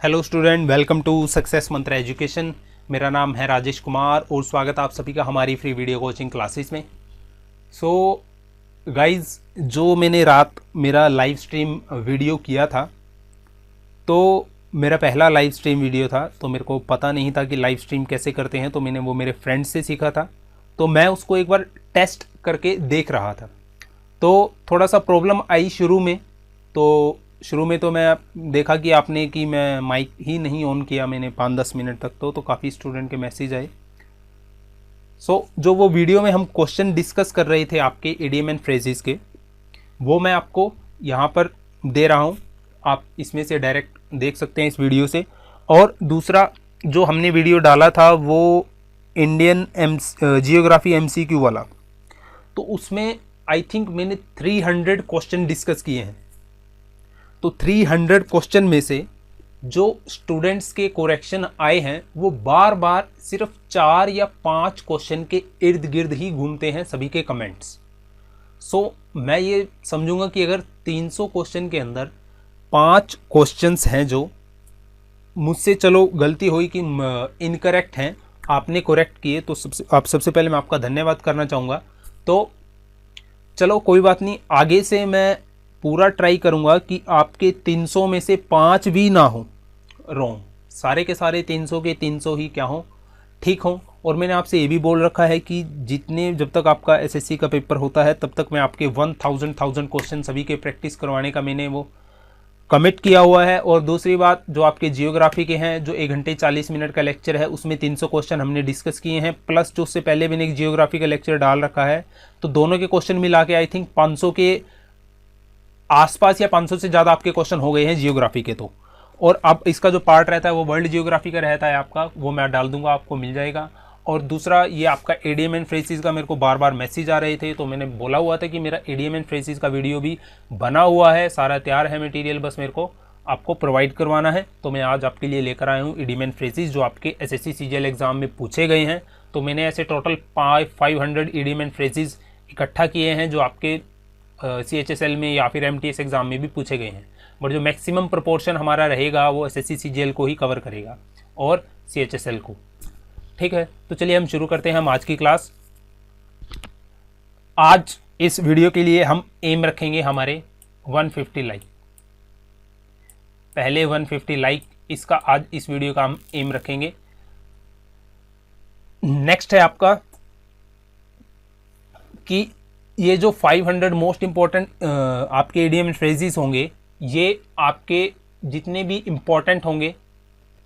Hello student, welcome to success Mantra education. मेरा नाम है राजेश कुमार और स्वागत आप सभी का हमारी फ्री वीडियो कोचिंग क्लासेस में। सो गाइस, जो मैंने रात मेरा लाइव स्ट्रीम वीडियो किया था, तो मेरा पहला लाइव स्ट्रीम वीडियो था, तो मेरे को पता नहीं था कि लाइव स्ट्रीम कैसे करते हैं। तो मैंने वो मेरे फ्रेंड से सीखा था, तो मैं उसको एक बार टेस्ट करके देख रहा था। तो थोड़ा सा प्रॉब्लम आई शुरू में। तो मैं देखा कि आपने कि मैं माइक ही नहीं ऑन किया मैंने 5-10 मिनट तक। तो काफ़ी स्टूडेंट के मैसेज आए। जो वो वीडियो में हम क्वेश्चन डिस्कस कर रहे थे आपके इडियम एंड फ्रेजेस के, वो मैं आपको यहाँ पर दे रहा हूँ। आप इसमें से डायरेक्ट देख सकते हैं इस वीडियो से। और दूसरा जो हमने वीडियो डाला था वो इंडियन जियोग्राफी MCQ वाला, तो उसमें आई थिंक मैंने 300 क्वेश्चन डिस्कस किए हैं। तो 300 क्वेश्चन में से जो स्टूडेंट्स के कोरेक्शन आए हैं वो बार बार सिर्फ 4 या 5 क्वेश्चन के इर्द गिर्द ही घूमते हैं सभी के कमेंट्स। मैं ये समझूंगा कि अगर 300 क्वेश्चन के अंदर 5 क्वेश्चंस हैं जो मुझसे, चलो गलती हुई कि इनकरेक्ट हैं, आपने करेक्ट किए, तो सबसे पहले मैं आपका धन्यवाद करना चाहूँगा। तो चलो कोई बात नहीं, आगे से मैं पूरा ट्राई करूंगा कि आपके 300 में से 5 भी ना हो रॉन्ग, सारे के सारे 300 के 300 ही क्या हो, ठीक हो। और मैंने आपसे ये भी बोल रखा है कि जब तक आपका SSC का पेपर होता है तब तक मैं आपके 1000 क्वेश्चन सभी के प्रैक्टिस करवाने का मैंने वो कमिट किया हुआ है। और दूसरी बात, जो आपके जियोग्राफी के हैं, जो 1 घंटे 40 मिनट का लेक्चर है, उसमें 300 क्वेश्चन हमने डिस्कस किए हैं, प्लस जो उससे पहले मैंने एक जियोग्राफी का लेक्चर डाल रखा है। तो दोनों के क्वेश्चन मिला के आई थिंक 500 के आसपास या 500 से ज़्यादा आपके क्वेश्चन हो गए हैं जियोग्राफी के। तो और अब इसका जो पार्ट रहता है वो वर्ल्ड जियोग्राफी का रहता है आपका, वो मैं डाल दूंगा, आपको मिल जाएगा। और दूसरा ये आपका इडियम एंड फ्रेजेस का मेरे को बार बार मैसेज आ रहे थे, तो मैंने बोला हुआ था कि मेरा इडियम एंड फ्रेजेस का वीडियो भी बना हुआ है, सारा तैयार है मटेरियल, बस मेरे को आपको प्रोवाइड करवाना है। तो मैं आज आपके लिए लेकर आया हूँ इडियम एंड फ्रेजेस जो आपके SSC CGL एग्जाम में पूछे गए हैं। तो मैंने ऐसे टोटल 500 इडियम एंड फ्रेजेस इकट्ठा किए हैं जो आपके CHSL में या फिर MTS एग्जाम में भी पूछे गए हैं। बट जो मैक्सिमम प्रोपोर्शन हमारा रहेगा वो SSC CGL को ही कवर करेगा और CHSL को। ठीक है, तो चलिए हम शुरू करते हैं हम आज की क्लास। आज इस वीडियो के लिए हम एम रखेंगे हमारे 150 लाइक, पहले 150 लाइक इसका आज इस वीडियो का हम एम रखेंगे। नेक्स्ट है आपका कि ये जो 500 मोस्ट इंपॉर्टेंट आपके इडियम एंड फ्रेजेस होंगे, ये आपके जितने भी इंपॉर्टेंट होंगे,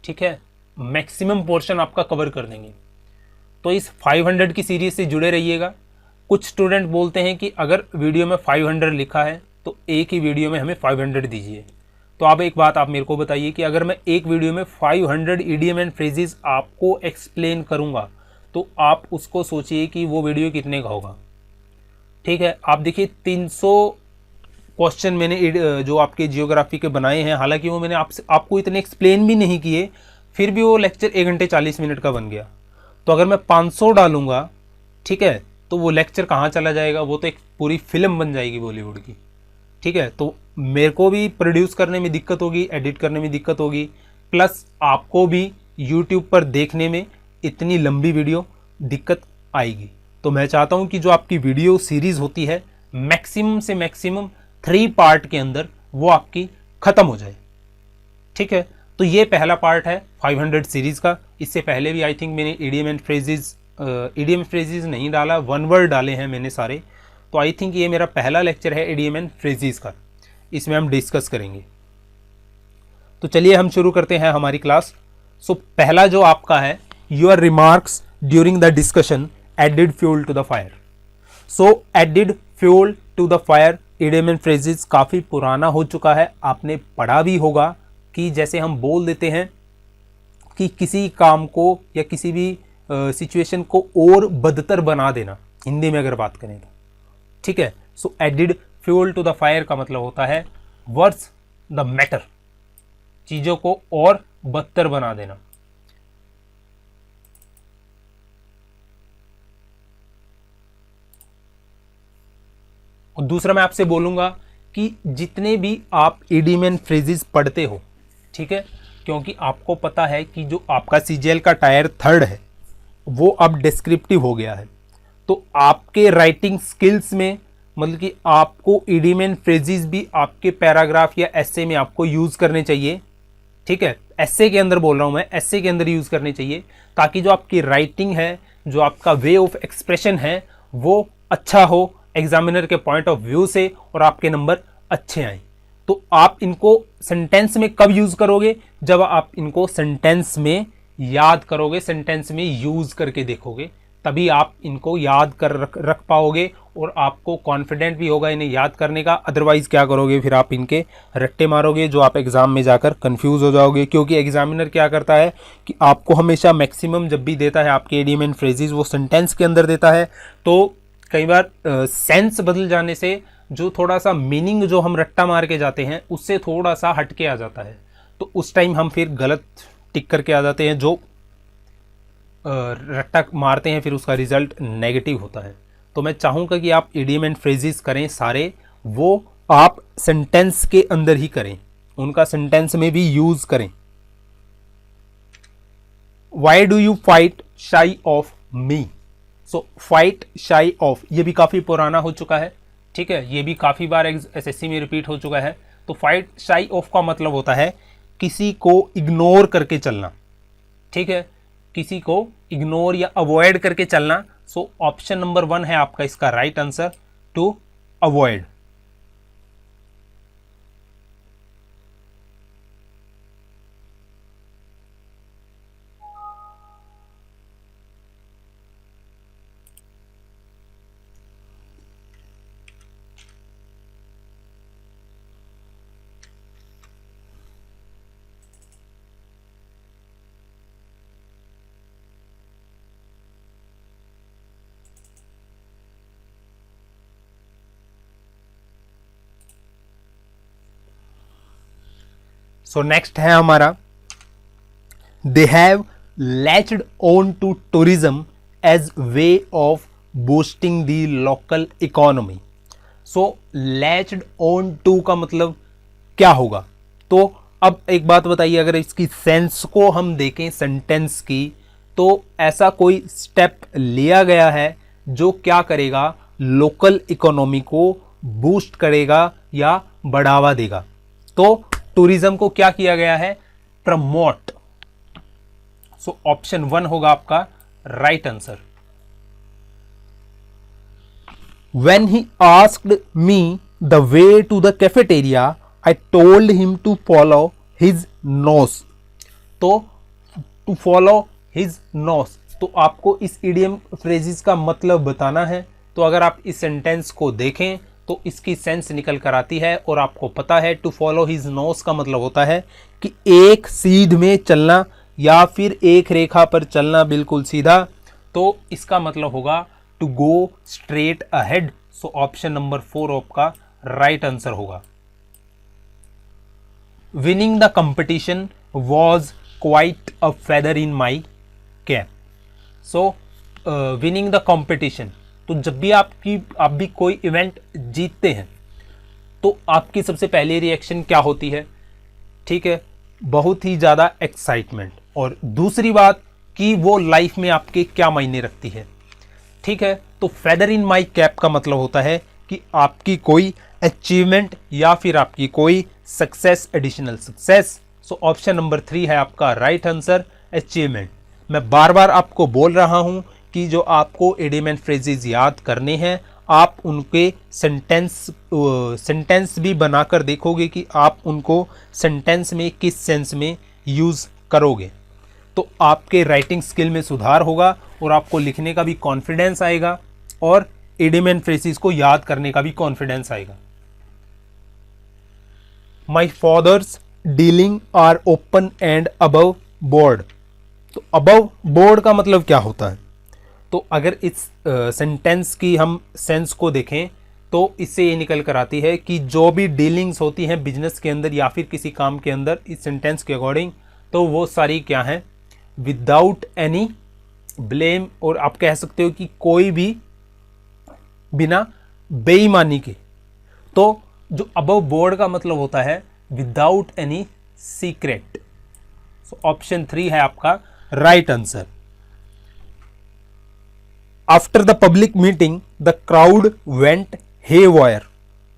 ठीक है, मैक्सिमम पोर्शन आपका कवर कर देंगे। तो इस 500 की सीरीज से जुड़े रहिएगा। कुछ स्टूडेंट बोलते हैं कि अगर वीडियो में 500 लिखा है तो एक ही वीडियो में हमें 500 दीजिए। तो आप एक बात आप मेरे को बताइए कि अगर मैं एक वीडियो में 500 इडियम एंड फ्रेजेस आपको एक्सप्लेन करूंगा तो आप उसको सोचिए कि वो वीडियो कितने का होगा। ठीक है, आप देखिए 300 क्वेश्चन मैंने जो आपके जियोग्राफी के बनाए हैं, हालांकि वो मैंने आपको इतने एक्सप्लेन भी नहीं किए, फिर भी वो लेक्चर 1 घंटे 40 मिनट का बन गया। तो अगर मैं 500 डालूंगा, ठीक है, तो वो लेक्चर कहाँ चला जाएगा, वो तो एक पूरी फिल्म बन जाएगी बॉलीवुड की। ठीक है, तो मेरे को भी प्रोड्यूस करने में दिक्कत होगी, एडिट करने में दिक्कत होगी, प्लस आपको भी यूट्यूब पर देखने में इतनी लंबी वीडियो दिक्कत आएगी। तो मैं चाहता हूं कि जो आपकी वीडियो सीरीज होती है मैक्सिमम से मैक्सिमम 3 पार्ट के अंदर वो आपकी खत्म हो जाए। ठीक है, तो ये पहला पार्ट है 500 सीरीज का। इससे पहले भी आई थिंक मैंने इडियम एंड फ्रेजेस नहीं डाला, 1 वर्ड डाले हैं मैंने सारे। तो आई थिंक ये मेरा पहला लेक्चर है इडियम एंड फ्रेजेस का, इसमें हम डिस्कस करेंगे। तो चलिए हम शुरू करते हैं हमारी क्लास। पहला जो आपका है, your remarks during the discussion added fuel to the fire. Added fuel to the fire idiom and phrases काफ़ी पुराना हो चुका है, आपने पढ़ा भी होगा कि जैसे हम बोल देते हैं कि किसी काम को या किसी भी सिचुएशन को और बदतर बना देना, हिंदी में अगर बात करें तो। ठीक है, added fuel to the fire का मतलब होता है वर्स द मैटर, चीज़ों को और बदतर बना देना। और दूसरा मैं आपसे बोलूंगा कि जितने भी आप इडियम एंड फ्रेजेस पढ़ते हो, ठीक है, क्योंकि आपको पता है कि जो आपका CGL का टायर 3rd है वो अब डिस्क्रिप्टिव हो गया है। तो आपके राइटिंग स्किल्स में मतलब कि आपको इडियम एंड फ्रेजेस भी आपके पैराग्राफ या एसे में आपको यूज करने चाहिए। ठीक है, एसे के अंदर बोल रहा हूं मैं, एसे के अंदर यूज करने चाहिए, ताकि जो आपकी राइटिंग है, जो आपका वे ऑफ एक्सप्रेशन है, वो अच्छा हो एग्जामिनर के पॉइंट ऑफ व्यू से और आपके नंबर अच्छे आए। तो आप इनको सेंटेंस में कब यूज करोगे? जब आप इनको सेंटेंस में याद करोगे, सेंटेंस में यूज करके देखोगे, तभी आप इनको याद कर रख पाओगे और आपको कॉन्फिडेंट भी होगा इन्हें याद करने का। अदरवाइज क्या करोगे, फिर आप इनके रट्टे मारोगे, जो आप एग्जाम में जाकर कंफ्यूज हो जाओगे। क्योंकि एग्जामिनर क्या करता है कि आपको हमेशा मैक्सिमम जब भी देता है आपके इडियम एंड फ्रेजेस वो सेंटेंस के अंदर देता है, तो कई बार सेंस बदल जाने से जो थोड़ा सा मीनिंग जो हम रट्टा मार के जाते हैं उससे थोड़ा सा हट के आ जाता है। तो उस टाइम हम फिर गलत टिक करके आ जाते हैं, जो रट्टा मारते हैं, फिर उसका रिजल्ट नेगेटिव होता है। तो मैं चाहूँगा कि आप इडियम एंड फ्रेजेस करें सारे, वो आप सेंटेंस के अंदर ही करें, उनका सेंटेंस में भी यूज करें। Why do you fight shy of me? So fight shy of, ये भी काफ़ी पुराना हो चुका है। ठीक है, ये भी काफ़ी बार SSC में रिपीट हो चुका है। तो फाइट शाई ऑफ का मतलब होता है किसी को इग्नोर करके चलना। ठीक है, किसी को इग्नोर या अवॉइड करके चलना। सो ऑप्शन नंबर 1 है आपका इसका right answer, to avoid. So next है हमारा, they have latched on to tourism as way of boosting the local economy. So latched on to का मतलब क्या होगा? तो अब एक बात बताइए, अगर इसकी सेंस को हम देखें सेंटेंस की, तो ऐसा कोई स्टेप लिया गया है जो क्या करेगा, लोकल इकोनॉमी को बूस्ट करेगा या बढ़ावा देगा। तो टूरिज्म को क्या किया गया है? प्रमोट। सो ऑप्शन 1 होगा आपका right answer. When he asked me the way to the cafeteria, I told him to follow his nose. तो to follow his nose, तो आपको इस इडियम फ्रेजेस का मतलब बताना है। तो अगर आप इस सेंटेंस को देखें तो इसकी सेंस निकल कर आती है, और आपको पता है टू फॉलो हिज नोज का मतलब होता है कि एक सीध में चलना या फिर एक रेखा पर चलना, बिल्कुल सीधा। तो इसका मतलब होगा to go straight ahead. So option number 4 आपका राइट आंसर होगा। Winning the competition was quite a feather in my cap. So winning the competition, तो जब भी आप भी कोई इवेंट जीतते हैं तो आपकी सबसे पहले रिएक्शन क्या होती है? ठीक है, बहुत ही ज़्यादा एक्साइटमेंट। और दूसरी बात कि वो लाइफ में आपके क्या मायने रखती है। ठीक है, तो फेदर इन माई कैप का मतलब होता है कि आपकी कोई अचीवमेंट या फिर आपकी कोई सक्सेस, एडिशनल सक्सेस। सो ऑप्शन नंबर 3 है आपका राइट आंसर, अचीवमेंट। मैं बार बार आपको बोल रहा हूं कि जो आपको इडियम एंड फ्रेजेस याद करने हैं, आप उनके सेंटेंस भी बनाकर देखोगे कि आप उनको सेंटेंस में किस सेंस में यूज़ करोगे, तो आपके राइटिंग स्किल में सुधार होगा और आपको लिखने का भी कॉन्फिडेंस आएगा और इडियम एंड फ्रेजेस को याद करने का भी कॉन्फिडेंस आएगा। My father's dealing are open and above board. तो अबव बोर्ड का मतलब क्या होता है? तो अगर इस सेंटेंस की हम सेंस को देखें तो इससे ये निकल कर आती है कि जो भी डीलिंग्स होती हैं बिजनेस के अंदर या फिर किसी काम के अंदर, इस सेंटेंस के अकॉर्डिंग, तो वो सारी क्या है? विदाउट एनी ब्लेम, और आप कह सकते हो कि कोई भी बिना बेईमानी के। तो जो अबव बोर्ड का मतलब होता है without any secret. So option 3 है आपका right answer. After the public meeting the crowd went haywire.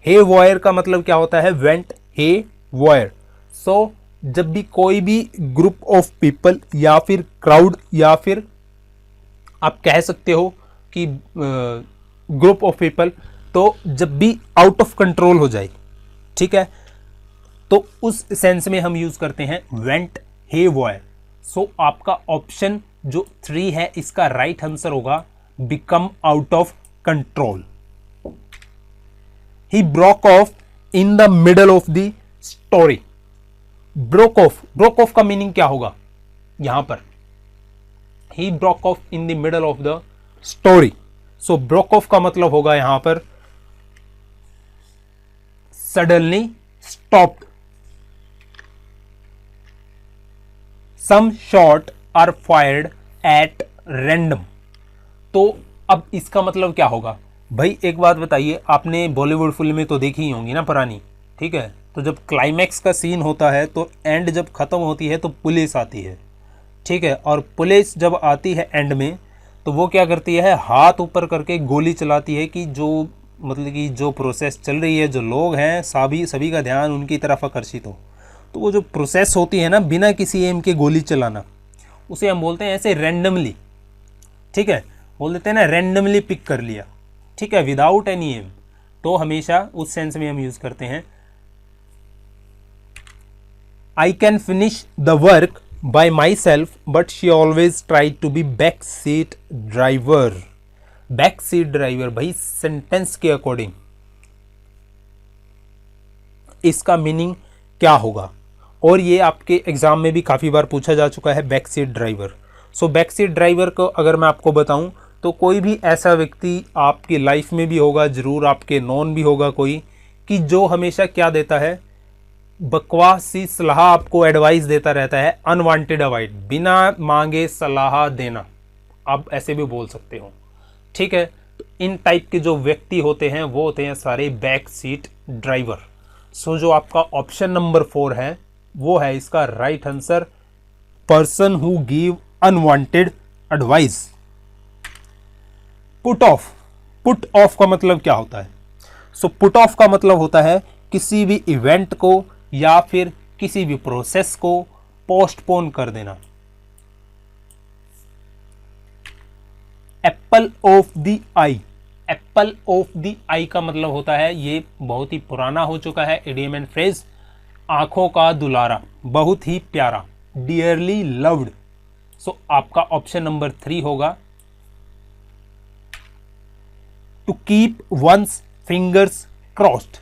Haywire का मतलब क्या होता है? Went haywire. सो जब भी कोई भी ग्रुप ऑफ पीपल या फिर क्राउड या फिर आप कह सकते हो कि ग्रुप ऑफ पीपल, तो जब भी आउट ऑफ कंट्रोल हो जाए, ठीक है, तो उस सेंस में हम यूज करते हैं वेंट हेवायर। सो आपका ऑप्शन जो 3 है इसका राइट आंसर होगा become out of control. He broke off in the middle of the story. Broke off का मीनिंग क्या होगा यहां पर? He broke off in the middle of the story. So broke off का मतलब होगा यहां पर suddenly stopped. Some shot are fired at random. तो अब इसका मतलब क्या होगा भाई? एक बात बताइए, आपने बॉलीवुड फिल्में तो देखी ही होंगी ना पुरानी, ठीक है? तो जब क्लाइमैक्स का सीन होता है तो एंड जब खत्म होती है तो पुलिस आती है, ठीक है? और पुलिस जब आती है एंड में तो वो क्या करती है? हाथ ऊपर करके गोली चलाती है कि जो मतलब कि जो प्रोसेस चल रही है, जो लोग हैं सभी का ध्यान उनकी तरफ आकर्षित हो। तो वो जो प्रोसेस होती है ना बिना किसी एम के गोली चलाना, उसे हम बोलते हैं ऐसे रैंडमली, ठीक है? बोल देते हैं ना रैंडमली पिक कर लिया, ठीक है, विदाउट एनी एम। तो हमेशा उस सेंस में हम यूज करते हैं I can finish the work by myself but she always try to be back seat driver. Back seat driver भाई सेंटेंस के अकॉर्डिंग इसका मीनिंग क्या होगा? और ये आपके एग्जाम में भी काफी बार पूछा जा चुका है back seat driver. So back seat driver को अगर मैं आपको बताऊं तो कोई भी ऐसा व्यक्ति आपकी लाइफ में भी होगा, जरूर आपके नॉन भी होगा कोई, कि जो हमेशा क्या देता है? बकवास सी सलाह आपको एडवाइस देता रहता है, अनवांटेड अवॉइड, बिना मांगे सलाह देना, आप ऐसे भी बोल सकते हो, ठीक है? तो इन टाइप के जो व्यक्ति होते हैं वो होते हैं सारे बैक सीट ड्राइवर। सो जो आपका ऑप्शन नंबर 4 है वो है इसका right answer, person who give unwanted advice. Put off का मतलब क्या होता है? सो पुट ऑफ का मतलब होता है किसी भी इवेंट को या फिर किसी भी प्रोसेस को पोस्टपोन कर देना। Apple of the eye. Apple of the eye का मतलब होता है, ये बहुत ही पुराना हो चुका है इडियम एंड फ्रेज, आंखों का दुलारा, बहुत ही प्यारा, डियरली लव्ड। सो आपका ऑप्शन नंबर 3 होगा to keep one's fingers crossed.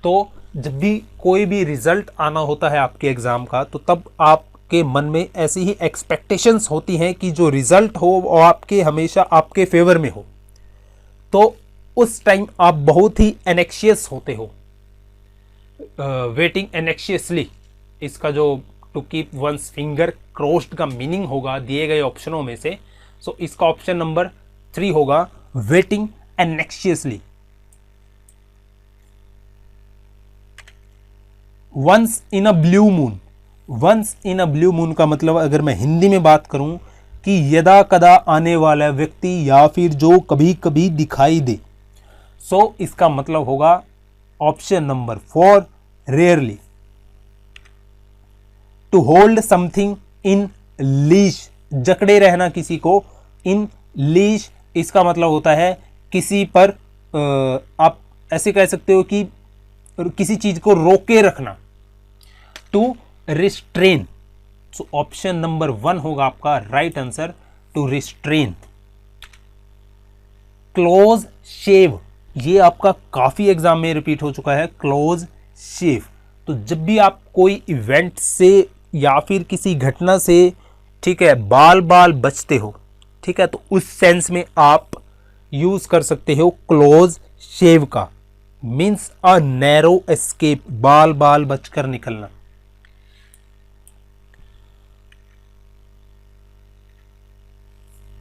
तो जब भी कोई भी रिजल्ट आना होता है आपके एग्जाम का, तो तब आपके मन में ऐसी ही एक्सपेक्टेशंस होती हैं कि जो रिजल्ट हो वो आपके हमेशा आपके फेवर में हो। तो उस टाइम आप बहुत ही एनेक्शियस होते हो, वेटिंग एनेक्शियसली। इसका जो to keep one's finger crossed का मीनिंग होगा दिए गए ऑप्शनों में से, सो इसका ऑप्शन नंबर 3 होगा waiting anxiously. Once in a blue moon. Once in a blue moon का मतलब अगर मैं हिंदी में बात करूं कि यदा कदा आने वाला व्यक्ति या फिर जो कभी कभी दिखाई दे, सो इसका मतलब होगा option number 4 rarely. To hold something in leash. जकड़े रहना किसी को, इन लीश इसका मतलब होता है किसी पर आप ऐसे कह सकते हो कि किसी चीज को रोके रखना, to restrain. So option number 1 होगा आपका right answer, to restrain. Close shave, ये आपका काफी एग्जाम में रिपीट हो चुका है, क्लोज शेव। तो जब भी आप कोई इवेंट से या फिर किसी घटना से, ठीक है, बाल बचते हो, ठीक है, तो उस सेंस में आप यूज कर सकते हो क्लोज शेव का, मीन्स अ नैरो एस्केप, बाल बचकर निकलना।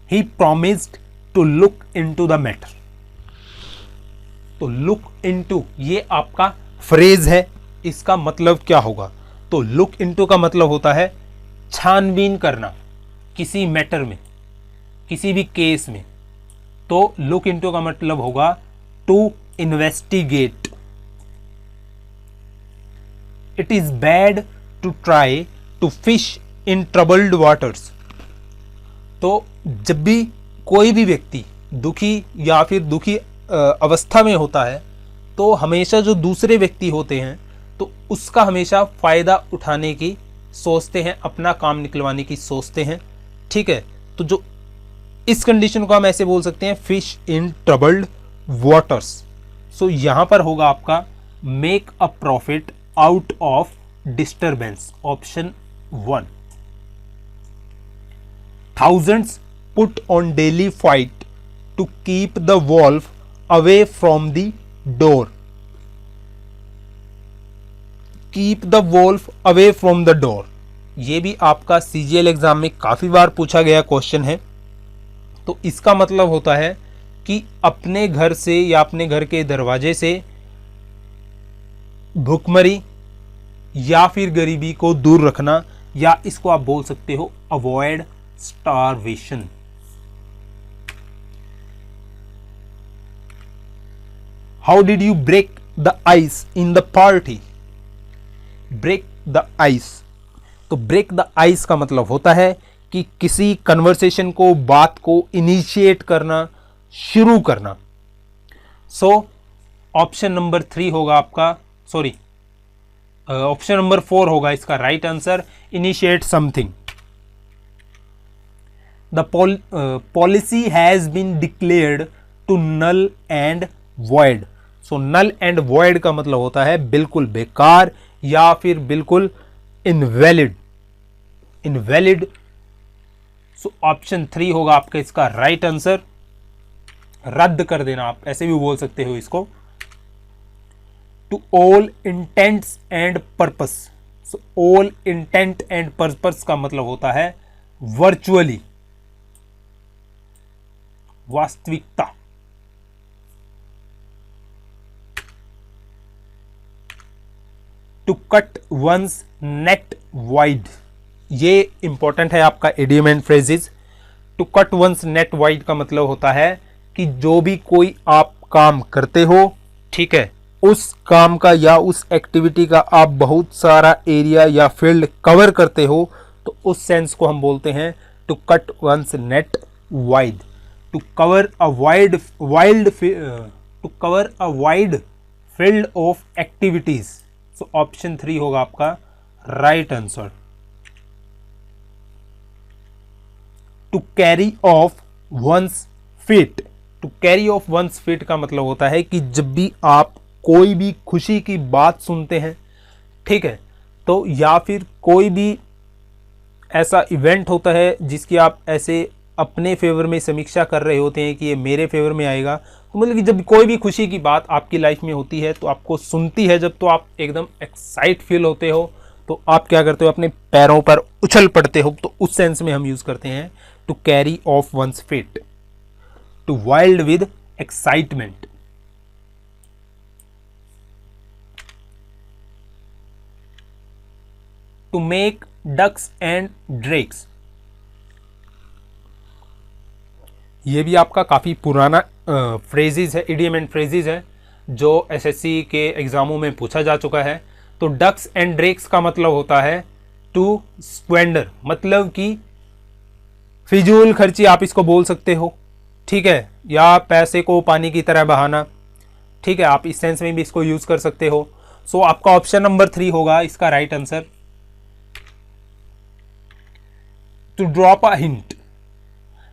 He promised to look into the matter. तो look into ये आपका फ्रेज है, इसका मतलब क्या होगा? तो look into का मतलब होता है छानबीन करना किसी मैटर में, किसी भी केस में, तो लुक इनटू का मतलब होगा to investigate. It is bad to try to fish in troubled waters. तो जब भी कोई भी व्यक्ति दुखी या फिर दुखी अवस्था में होता है, तो हमेशा जो दूसरे व्यक्ति होते हैं तो उसका हमेशा फ़ायदा उठाने की सोचते हैं, अपना काम निकलवाने की सोचते हैं। ठीक है, तो जो इस कंडीशन को हम ऐसे बोल सकते हैं, फिश इन ट्रबल्ड वाटर्स। सो यहाँ पर होगा आपका make a profit out of disturbance, option 1। Thousands put on daily fight to keep the wolf away from the door. Keep the wolf away from the door. ये भी आपका CGL exam में काफी बार पूछा गया क्वेश्चन है। तो इसका मतलब होता है कि अपने घर से या अपने घर के दरवाजे से भूखमरी या फिर गरीबी को दूर रखना, या इसको आप बोल सकते हो avoid starvation. How did you break the ice in the party? Break the ice. तो break the ice का मतलब होता है कि किसी कन्वर्सेशन को, बात को इनिशिएट करना, शुरू करना। सो ऑप्शन नंबर 3 होगा आपका, सॉरी ऑप्शन नंबर 4 होगा इसका right answer, initiate something. The policy has been declared to null and void. So null and void का मतलब होता है बिल्कुल बेकार या फिर बिल्कुल invalid. Invalid. So ऑप्शन 3 होगा आपका इसका राइट आंसर, रद्द कर देना, आप ऐसे भी बोल सकते हो इसको। To all intents and purpose. So all intent and purpose का मतलब होता है virtually, वास्तविकता। To cut one's net wide, ये इंपॉर्टेंट है आपका idiom and phrases. To cut one's net wide का मतलब होता है कि जो भी कोई आप काम करते हो, ठीक है, उस काम का या उस एक्टिविटी का आप बहुत सारा एरिया या फील्ड कवर करते हो, तो उस सेंस को हम बोलते हैं to cut one's net wide. To cover a wide field of activities. So option 3 होगा आपका right answer. To carry off one's feet. To carry off one's feet का मतलब होता है कि जब भी आप कोई भी खुशी की बात सुनते हैं, ठीक है, तो या फिर कोई भी ऐसा इवेंट होता है जिसकी आप ऐसे अपने फेवर में समीक्षा कर रहे होते हैं कि ये मेरे फेवर में आएगा, तो मतलब कि जब कोई भी खुशी की बात आपकी लाइफ में होती है तो आपको सुनती है जब, तो आप एकदम एक्साइट फील होते हो, तो आप क्या करते हो, अपने पैरों पर उछल पड़ते हो। तो उस सेंस में हम यूज करते हैं to carry off one's feet, to wild with excitement. To make ducks and drakes, ये भी आपका काफ़ी पुराना फ्रेजेस है, इडियम एंड फ्रेजेस है, जो एसएससी के एग्जामों में पूछा जा चुका है। तो डक्स एंड ड्रेक्स का मतलब होता है टू स्क्वेंडर, मतलब कि फिजूल खर्ची आप इसको बोल सकते हो, ठीक है, या पैसे को पानी की तरह बहाना, ठीक है, आप इस सेंस में भी इसको यूज कर सकते हो। सो आपका ऑप्शन नंबर 3 होगा इसका right answer. To drop a hint,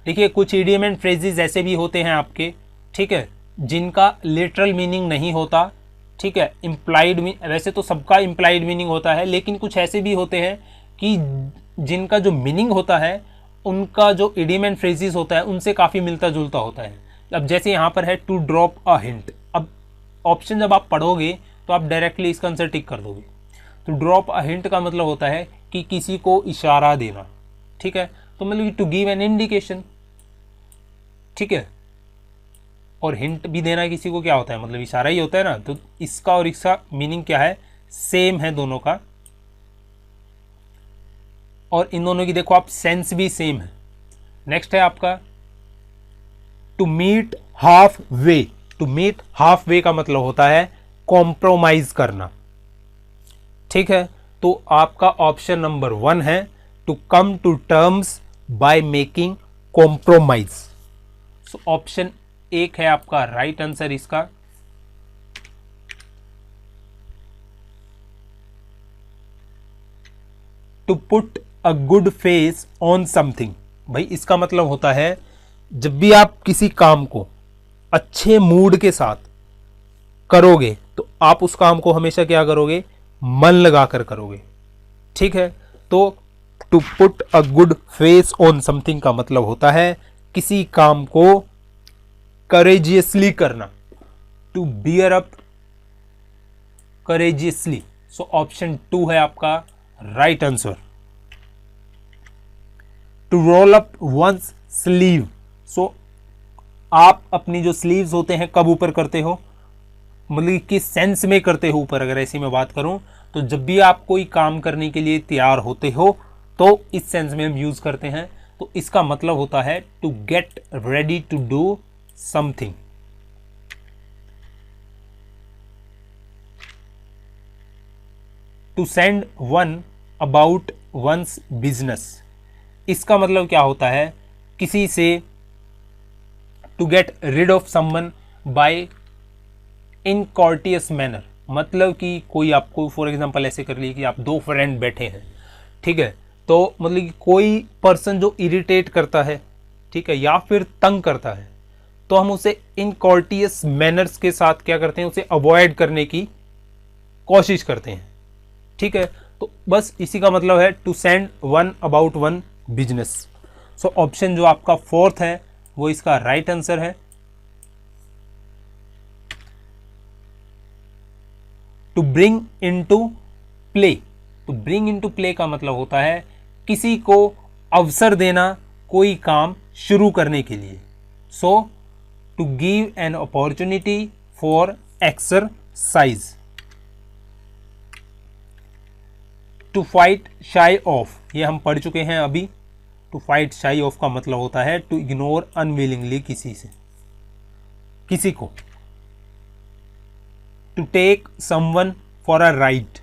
देखिए कुछ इडियम एंड फ्रेजेस ऐसे भी होते हैं आपके, ठीक है, जिनका लिटरल मीनिंग नहीं होता, ठीक है, इम्प्लाइड, वैसे तो सबका इम्प्लाइड मीनिंग होता है, लेकिन कुछ ऐसे भी होते हैं कि जिनका जो मीनिंग होता है उनका जो इडियम एंड फ्रेजेस होता है उनसे काफ़ी मिलता जुलता होता है। अब जैसे यहाँ पर है टू ड्रॉप अ हिंट, अब ऑप्शन जब आप पढ़ोगे तो आप डायरेक्टली इसका आंसर टिक कर दोगे। तो ड्रॉप अ हिंट का मतलब होता है कि किसी को इशारा देना, ठीक है, तो मतलब टू गिव एन इंडिकेशन, ठीक है, और हिंट भी देना किसी को क्या होता है, मतलब इशारा ही होता है ना। तो इसका और इसका मीनिंग क्या है, सेम है दोनों का। और इन दोनों की देखो आप सेंस भी सेम है। नेक्स्ट है आपका to meet halfway. To meet halfway का मतलब होता है कॉम्प्रोमाइज करना, ठीक है। तो आपका ऑप्शन नंबर 1 है to come to terms by making compromise. So option 1 है आपका राइट आंसर इसका। To put a good face on something, भाई इसका मतलब होता है जब भी आप किसी काम को अच्छे मूड के साथ करोगे तो आप उस काम को हमेशा क्या करोगे, मन लगाकर करोगे, ठीक है। तो to put a good face on something का मतलब होता है किसी काम को करेजियसली करना, to bear up courageously. So option 2 है आपका right answer. To roll up one's sleeve. So आप अपनी जो स्लीव्स होते हैं कब ऊपर करते हो, मतलब किस सेंस में करते हो ऊपर, अगर ऐसी मैं बात करूं तो जब भी आप कोई काम करने के लिए तैयार होते हो तो इस सेंस में हम यूज करते हैं। तो इसका मतलब होता है to get ready to do something. To send one about one's business, इसका मतलब क्या होता है किसी से to get rid of someone by incourteous manner, मतलब कि कोई आपको फॉर एग्जांपल ऐसे कर लिए कि आप 2 फ्रेंड बैठे हैं, ठीक है। तो मतलब कि कोई पर्सन जो इरिटेट करता है, ठीक है, या फिर तंग करता है, तो हम उसे इनकॉर्टियस मैनर्स के साथ क्या करते हैं, उसे अवॉइड करने की कोशिश करते हैं, ठीक है। तो बस इसी का मतलब है to send one about one business. So option जो आपका 4th है वो इसका राइट आंसर है। To bring into play. To bring into play का मतलब होता है किसी को अवसर देना कोई काम शुरू करने के लिए। So to give an opportunity for exercise. To fight shy of, ये हम पढ़ चुके हैं अभी। टू फाइट शाई ऑफ का मतलब होता है टू इग्नोर अनविलिंगली किसी को। To take someone for a ride,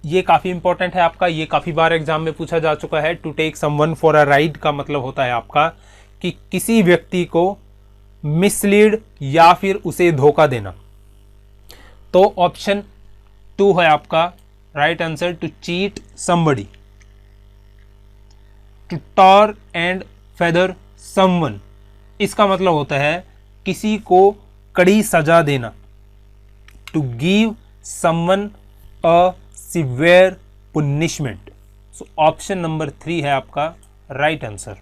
ये काफी इंपॉर्टेंट है आपका, ये काफी बार एग्जाम में पूछा जा चुका है। To take someone for a ride का मतलब होता है आपका कि किसी व्यक्ति को मिसलीड या फिर उसे धोखा देना। तो ऑप्शन 2 है आपका right answer, to cheat somebody. To tar and feather someone, इसका मतलब होता है किसी को कड़ी सजा देना। To give someone a severe punishment. So option number 3 है आपका right answer.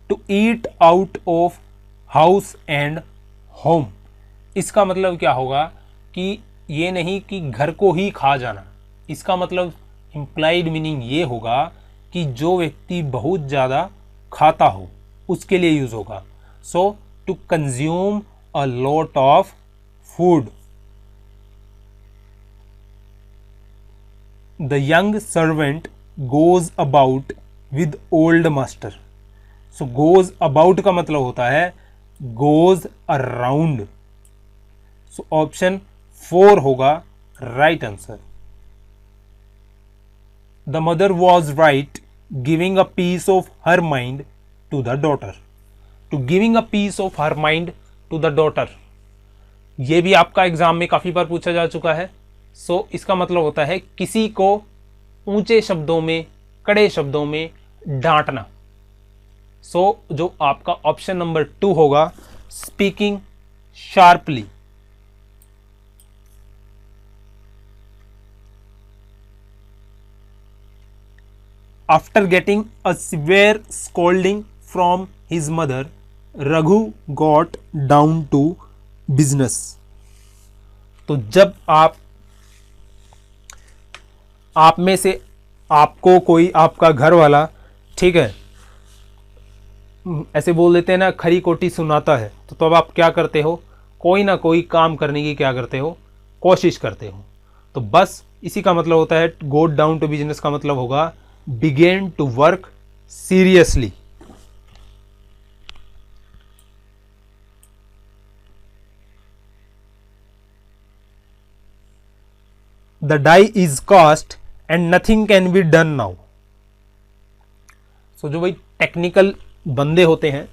To eat out of house and home, इसका मतलब क्या होगा कि ये नहीं कि घर को ही खा जाना, इसका मतलब इंप्लाइड मीनिंग ये होगा कि जो व्यक्ति बहुत ज़्यादा खाता हो उसके लिए यूज होगा। So to consume a lot of food. The young servant goes about with old master. So goes about का मतलब होता है गोज अराउंड। सो ऑप्शन 4 होगा right answer. The mother was right giving a piece of her mind to the daughter. To giving a piece of her mind to the daughter, ये भी आपका exam में काफी बार पूछा जा चुका है। सो इसका मतलब होता है किसी को ऊंचे शब्दों में, कड़े शब्दों में डांटना। सो जो आपका ऑप्शन नंबर 2 होगा speaking sharply. After getting a severe scolding from his mother, Raghu got down to business. तो जब आप में से आपको कोई आपका घर वाला, ठीक है, ऐसे बोल देते हैं ना खरी कोटी सुनाता है, तो तब आप क्या करते हो, कोई ना कोई काम करने की क्या करते हो, कोशिश करते हो। तो बस इसी का मतलब होता है गो डाउन टू बिजनेस का मतलब होगा begin to work seriously. The die is cast and nothing can be done now. So जो भाई टेक्निकल बंदे होते हैं,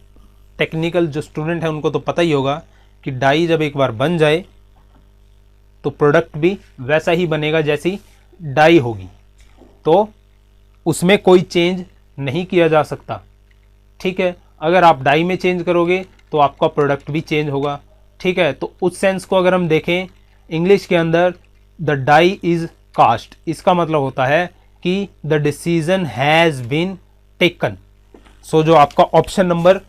टेक्निकल जो स्टूडेंट हैं, उनको तो पता ही होगा कि डाई जब एक बार बन जाए तो प्रोडक्ट भी वैसा ही बनेगा जैसी डाई होगी, तो उसमें कोई चेंज नहीं किया जा सकता। ठीक है, अगर आप डाई में चेंज करोगे तो आपका प्रोडक्ट भी चेंज होगा। ठीक है, तो उस सेंस को अगर हम देखें इंग्लिश के अंदर, द डाई इज कास्ट, इसका मतलब होता है कि the decision has been taken. So जो आपका ऑप्शन नंबर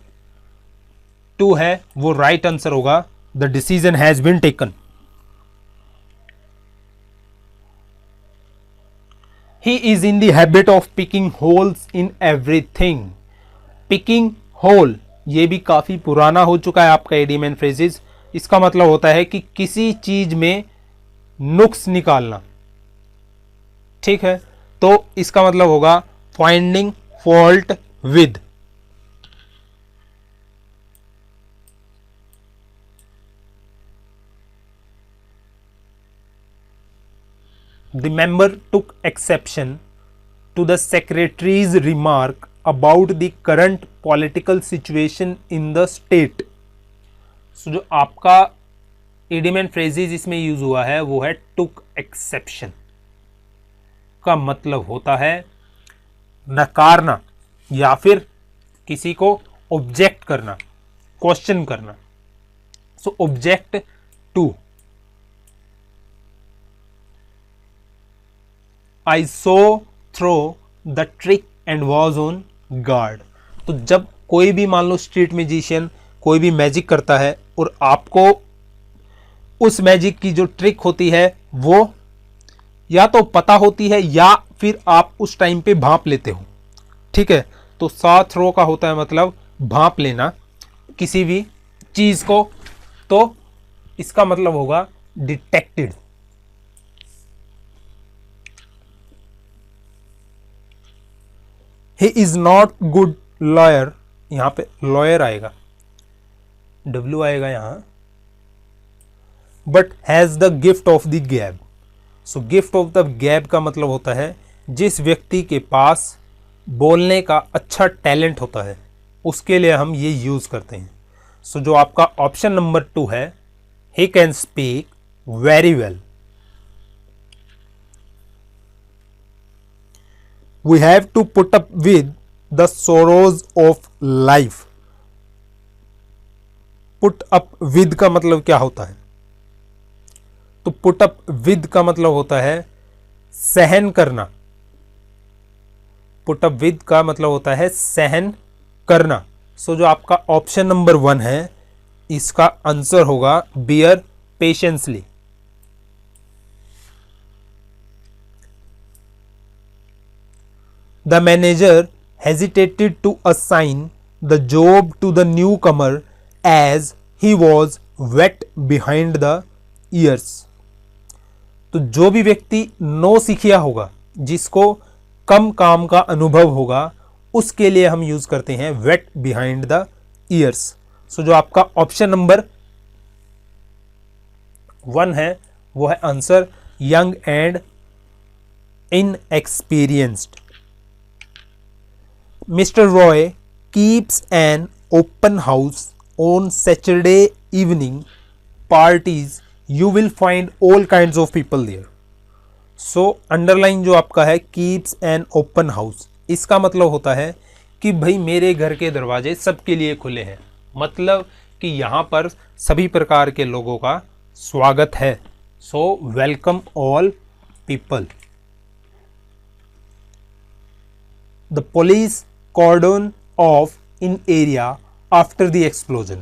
2 है वो राइट आंसर होगा, the decision has been taken. He is in the habit of picking holes in everything. Picking hole ये भी काफ़ी पुराना हो चुका है आपका इडियम एंड फ्रेजेस। इसका मतलब होता है कि किसी चीज में नुक्स निकालना। ठीक है, तो इसका मतलब होगा finding fault with. The member took exception to the secretary's remark about the current political situation in the state. So जो आपका idiom and phrases इसमें यूज हुआ है वो है took exception, का मतलब होता है नकारना या फिर किसी को ऑब्जेक्ट करना, क्वेश्चन करना। So object to, I saw through the trick and was on guard। तो जब कोई भी मान लो स्ट्रीट मैजिशियन कोई भी मैजिक करता है और आपको उस मैजिक की जो ट्रिक होती है वो या तो पता होती है या फिर आप उस टाइम पे भांप लेते हो। ठीक है, तो सा थ्रो का होता है मतलब भांप लेना किसी भी चीज को, तो इसका मतलब होगा detected. He is not good lawyer, यहां पे लॉयर आएगा, डब्ल्यू आएगा यहां, but has the gift of the गैब। सो गिफ्ट ऑफ द गैब का मतलब होता है जिस व्यक्ति के पास बोलने का अच्छा टैलेंट होता है उसके लिए हम ये यूज करते हैं। सो जो आपका ऑप्शन नंबर 2 है, he can speak very well. We have to put up with the sorrows of life। put up with का मतलब क्या होता है? तो put up with का मतलब होता है सहन करना। put up with का मतलब होता है सहन करना। सो जो आपका ऑप्शन नंबर 1 है इसका आंसर होगा bear patiently। The manager hesitated to assign the job to the newcomer as he was wet behind the ears। तो जो भी व्यक्ति नो सीखिया होगा, जिसको कम काम का अनुभव होगा, उसके लिए हम यूज करते हैं वेट बिहाइंड द ईयर्स। सो जो आपका ऑप्शन नंबर 1 है वो है answer young and inexperienced. Mr. Roy keeps an open house on Saturday evening parties। You will find all kinds of people there। So underline जो आपका है keeps an open house, इसका मतलब होता है कि भाई मेरे घर के दरवाजे सबके लिए खुले हैं, मतलब कि यहाँ पर सभी प्रकार के लोगों का स्वागत है। So welcome all people। The police cordon off in area after the explosion।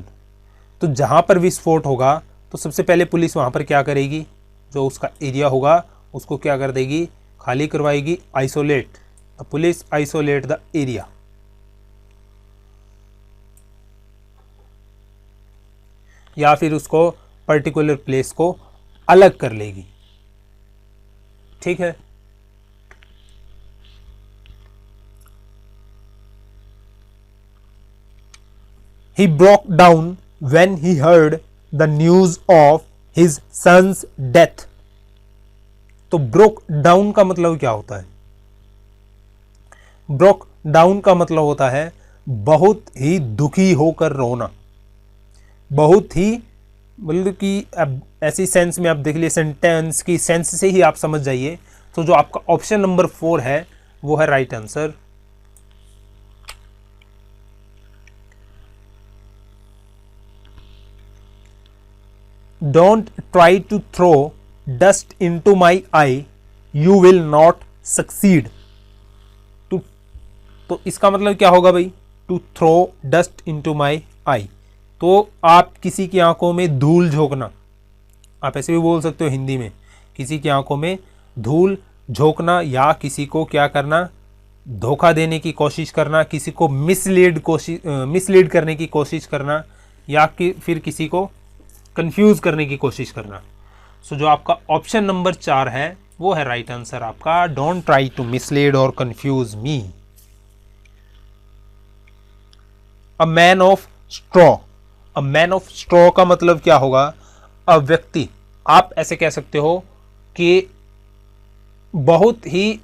तो जहां पर विस्फोट होगा तो सबसे पहले पुलिस वहां पर क्या करेगी, जो उसका एरिया होगा उसको क्या कर देगी, खाली करवाएगी, isolate. The police isolate the area. या फिर उसको पर्टिकुलर प्लेस को अलग कर लेगी। ठीक है। He broke down when he heard the news of his son's death. तो broke down का मतलब क्या होता है? broke down का मतलब होता है बहुत ही दुखी होकर रोना, बहुत ही, मतलब कि अब ऐसी सेंस में आप देख लिए, सेंटेंस की सेंस से ही आप समझ जाइए। तो जो आपका ऑप्शन नंबर 4 है वो है right answer. Don't try to throw dust into my eye, you will not succeed. तो इसका मतलब क्या होगा भाई? To throw dust into my eye, तो आप किसी की आंखों में धूल झोंकना, आप ऐसे भी बोल सकते हो हिंदी में, किसी की आंखों में धूल झोंकना, या किसी को क्या करना, धोखा देने की कोशिश करना, किसी को मिसलीड करने की कोशिश करना, या कि फिर किसी को कंफ्यूज करने की कोशिश करना। सो जो आपका ऑप्शन नंबर 4 है वो है राइट आंसर आपका। डोंट ट्राई टू मिसलीड और confuse me. A man of straw, a man of straw का मतलब क्या होगा? अ व्यक्ति, आप ऐसे कह सकते हो कि बहुत ही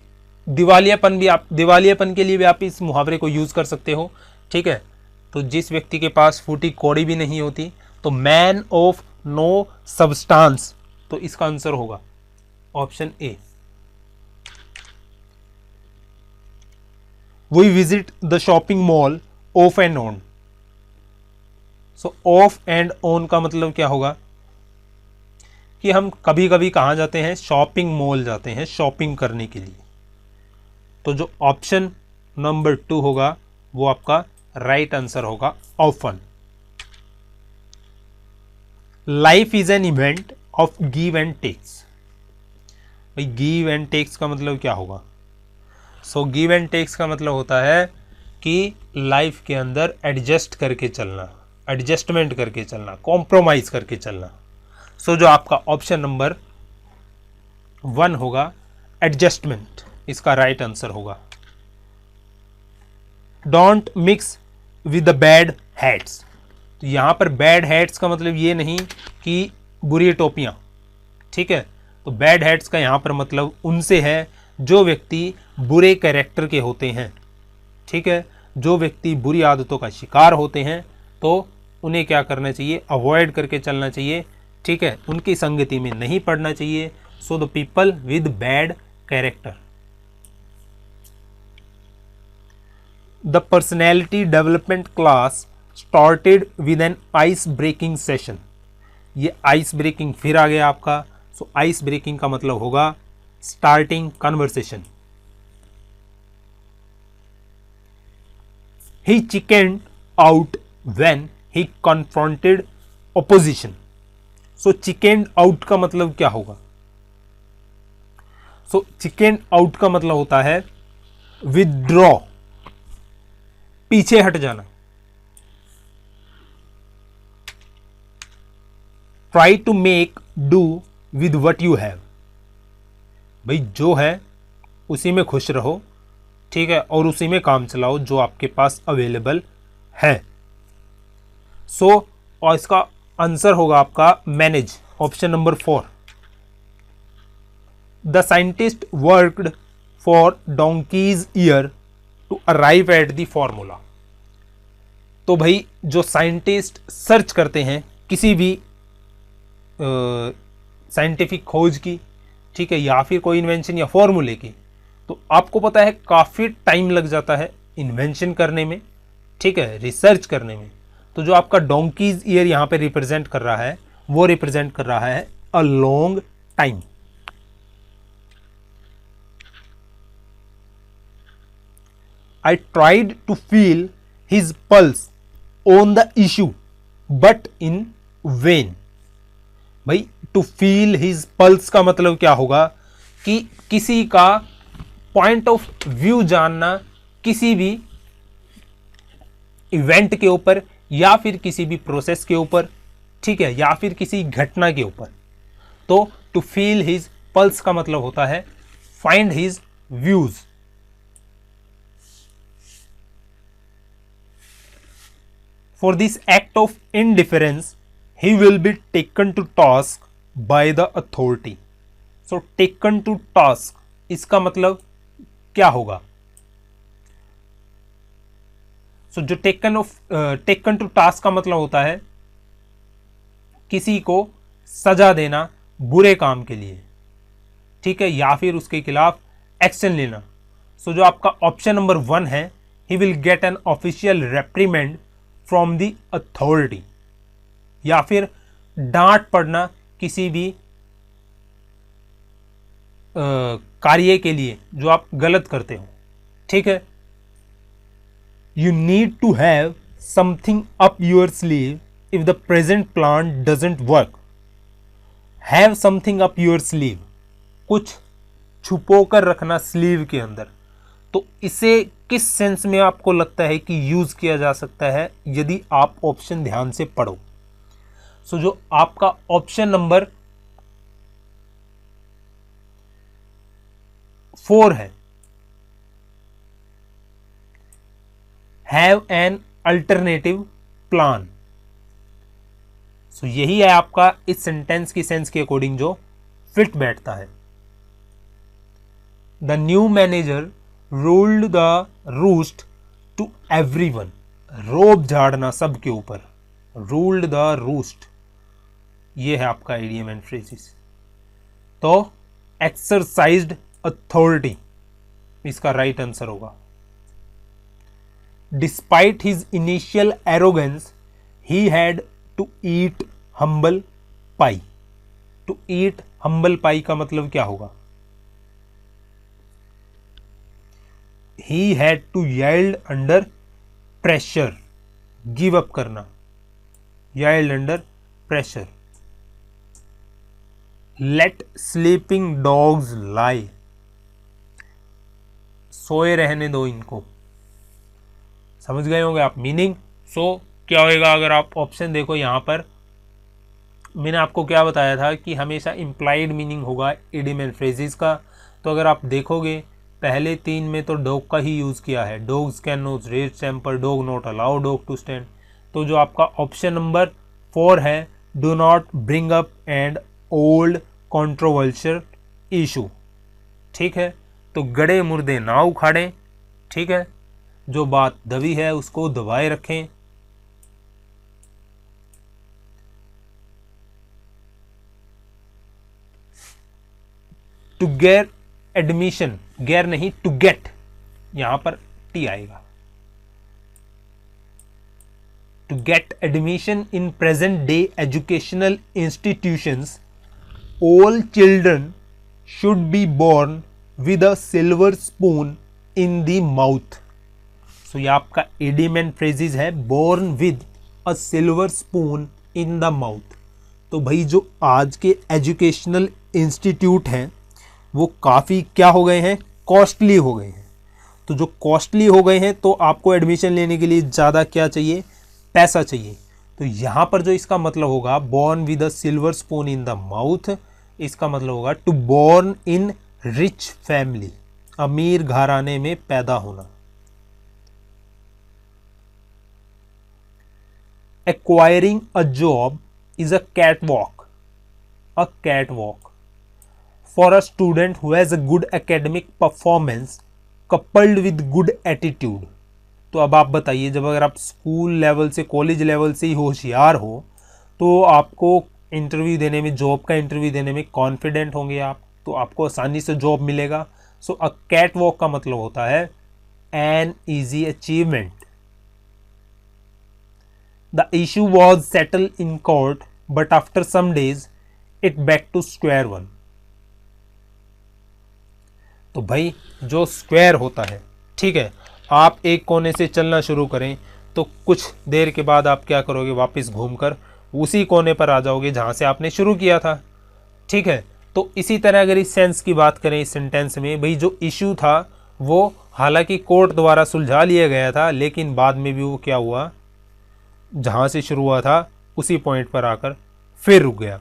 दिवालियापन के लिए भी आप इस मुहावरे को यूज कर सकते हो, ठीक है। तो जिस व्यक्ति के पास फूटी कौड़ी भी नहीं होती, तो मैन ऑफ नो सबस्टांस, तो इसका आंसर होगा option A. We visit the shopping mall off and on. So off and on का मतलब क्या होगा कि हम कभी कभी कहाँ जाते हैं? शॉपिंग मॉल जाते हैं शॉपिंग करने के लिए। तो जो ऑप्शन नंबर 2 होगा वो आपका राइट आंसर होगा, often. Life is an event of give and takes. भाई गिव एंड टेक्स का मतलब क्या होगा? सो गिव एंड टेक्स का मतलब होता है कि लाइफ के अंदर एडजस्ट करके चलना, एडजस्टमेंट करके चलना, कॉम्प्रोमाइज करके चलना। सो जो आपका ऑप्शन नंबर 1 होगा एडजस्टमेंट, इसका राइट आंसर होगा। Don't mix with the bad hats. तो यहां पर बैड हैट्स का मतलब ये नहीं कि बुरी टोपियां, ठीक है। तो बैड हैट्स का यहां पर मतलब उनसे है जो व्यक्ति बुरे कैरेक्टर के होते हैं, ठीक है। जो व्यक्ति बुरी आदतों का शिकार होते हैं तो उन्हें क्या करना चाहिए? अवॉइड करके चलना चाहिए, ठीक है। उनकी संगति में नहीं पड़ना चाहिए। So the people with bad character. The personality development class started with an ice breaking session. ये आइस ब्रेकिंग फिर आ गया आपका। सो आइस ब्रेकिंग का मतलब होगा starting conversation. He chicken out when he confronted opposition. So chicken out का मतलब क्या होगा? सो चिकन आउट का मतलब होता है विदड्रॉ, पीछे हट जाना। Try to make do with what you have. भाई जो है उसी में खुश रहो, ठीक है, और उसी में काम चलाओ जो आपके पास अवेलेबल है। सो और इसका आंसर होगा आपका manage, option number 4। The scientist worked for donkey's year to arrive at the formula. तो भाई जो साइंटिस्ट सर्च करते हैं किसी भी साइंटिफिक खोज की, ठीक है, या फिर कोई इन्वेंशन या फॉर्मूले की, तो आपको पता है काफ़ी टाइम लग जाता है इन्वेंशन करने में, ठीक है, रिसर्च करने में। तो जो आपका डोंकीज ईयर यहाँ पे रिप्रेजेंट कर रहा है वो रिप्रेजेंट कर रहा है अ long time. I tried to feel his pulse on the issue but in vain। भाई टू फील हिज पल्स का मतलब क्या होगा कि किसी का पॉइंट ऑफ व्यू जानना किसी भी इवेंट के ऊपर या फिर किसी भी प्रोसेस के ऊपर, ठीक है, या फिर किसी घटना के ऊपर। तो टू फील हिज पल्स का मतलब होता है find his views. For this act of indifference, he will be taken to task by the authority. So taken to task, इसका मतलब क्या होगा? So जो taken to task का मतलब होता है किसी को सजा देना बुरे काम के लिए, ठीक है, या फिर उसके खिलाफ एक्शन लेना. सो जो आपका ऑप्शन नंबर 1 है, he will get an official रेप्रीमेंड from the authority, या फिर डांट पड़ना किसी भी कार्य के लिए जो आप गलत करते हो, ठीक है. You need to have something up your sleeve if the present plan doesn't work. Have something up your sleeve, कुछ छुपो कर रखना स्लीव के अंदर. तो इसे किस सेंस में आपको लगता है कि यूज किया जा सकता है यदि आप ऑप्शन ध्यान से पढ़ो? सो जो आपका ऑप्शन नंबर 4 है, हैव एन अल्टरनेटिव प्लान. सो यही है आपका इस सेंटेंस की सेंस के अकॉर्डिंग जो फिट बैठता है. The new manager ruled the roost to everyone. रोब झाड़ना सबके ऊपर, रूल्ड द रूस्ट, ये है आपका इडियम एंड फ्रेजेस. तो एक्सरसाइज्ड अथॉरिटी इसका राइट आंसर होगा. Despite his initial arrogance he had to eat humble pie. To eat humble pie का मतलब क्या होगा? He had to yield under pressure. Give up करना, yield under pressure. Let sleeping dogs lie. सोए रहने दो इनको. समझ गए होंगे आप मीनिंग. सो क्या होएगा अगर आप ऑप्शन देखो यहां पर, मैंने आपको क्या बताया था कि हमेशा इंप्लाइड मीनिंग होगा इडियम एंड फ्रेजेस का. तो अगर आप देखोगे पहले 3 में तो डॉग का ही यूज़ किया है. Dogs can not raise temper, dog not allow dog to stand. तो जो आपका ऑप्शन नंबर 4 है, do not bring up and old controversial issue, ठीक है. तो गड़े मुर्दे ना उखाड़ें, ठीक है, जो बात दबी है उसको दबाए रखें. टू गेट एडमिशन, गैर नहीं, टू गेट, यहां पर टी आएगा. To get admission in present day educational institutions all children should be born with a silver spoon in the mouth. So ये आपका इडियम एंड फ्रेजेस है, born with a silver spoon in the mouth. तो भाई जो आज के educational institute हैं वो काफ़ी क्या हो गए हैं, कॉस्टली हो गए हैं. तो जो कॉस्टली हो गए हैं तो आपको एडमिशन लेने के लिए ज़्यादा क्या चाहिए, पैसा चाहिए. तो यहाँ पर जो इसका मतलब होगा born with a silver spoon in the mouth, इसका मतलब होगा to born in rich family, अमीर घराने में पैदा होना. Acquiring a job is a catwalk. A catwalk for a student who has a good academic performance coupled with good attitude. तो अब आप बताइए, जब अगर आप स्कूल लेवल से कॉलेज लेवल से ही होशियार हो तो आपको इंटरव्यू देने में, जॉब का इंटरव्यू देने में कॉन्फिडेंट होंगे आप, तो आपको आसानी से जॉब मिलेगा. सो अ कैट वॉक का मतलब होता है an easy achievement. The issue was settle in court but after some days it back to square one. तो भाई जो स्क्वायर होता है, ठीक है, आप एक कोने से चलना शुरू करें तो कुछ देर के बाद आप क्या करोगे, वापस घूमकर उसी कोने पर आ जाओगे जहां से आपने शुरू किया था, ठीक है. तो इसी तरह अगर इस सेंस की बात करें इस सेंटेंस में, भाई जो इशू था वो हालांकि कोर्ट द्वारा सुलझा लिया गया था, लेकिन बाद में भी वो क्या हुआ, जहां से शुरू हुआ था उसी पॉइंट पर आकर फिर रुक गया.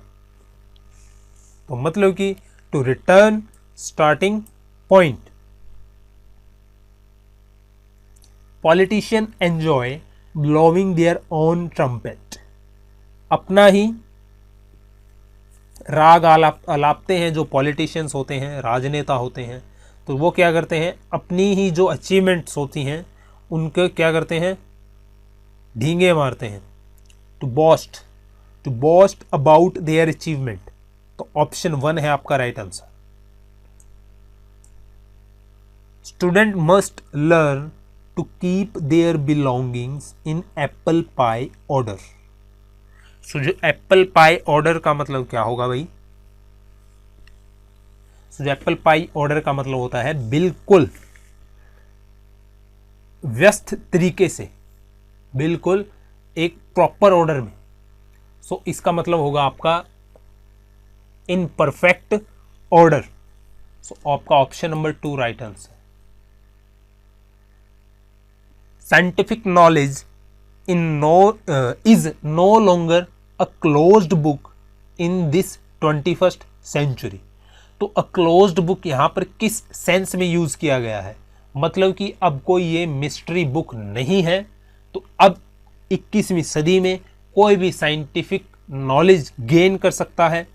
तो मतलब कि to return starting point, politician enjoy blowing their own trumpet, अपना ही राग आलापते हैं जो पॉलिटिशियंस होते हैं, राजनेता होते हैं, तो वो क्या करते हैं, अपनी ही जो अचीवमेंट्स होती हैं उनके क्या करते हैं, ढींगे मारते हैं। To boast about their achievement, तो ऑप्शन 1 है आपका right answer. Student must learn to keep their belongings in apple pie order. So जो एप्पल पाई ऑर्डर का मतलब क्या होगा भाई, सो जो एप्पल पाई ऑर्डर का मतलब होता है बिल्कुल व्यस्त तरीके से, बिल्कुल एक प्रॉपर ऑर्डर में। सो इसका मतलब होगा आपका इन परफेक्ट ऑर्डर। सो आपका option number 2 right answer. Scientific knowledge is no longer a closed book in this 21st century। तो a closed book यहां पर किस सेंस में यूज किया गया है, मतलब कि अब कोई ये मिस्ट्री बुक नहीं है, तो अब 21वीं सदी में कोई भी साइंटिफिक नॉलेज गेन कर सकता है।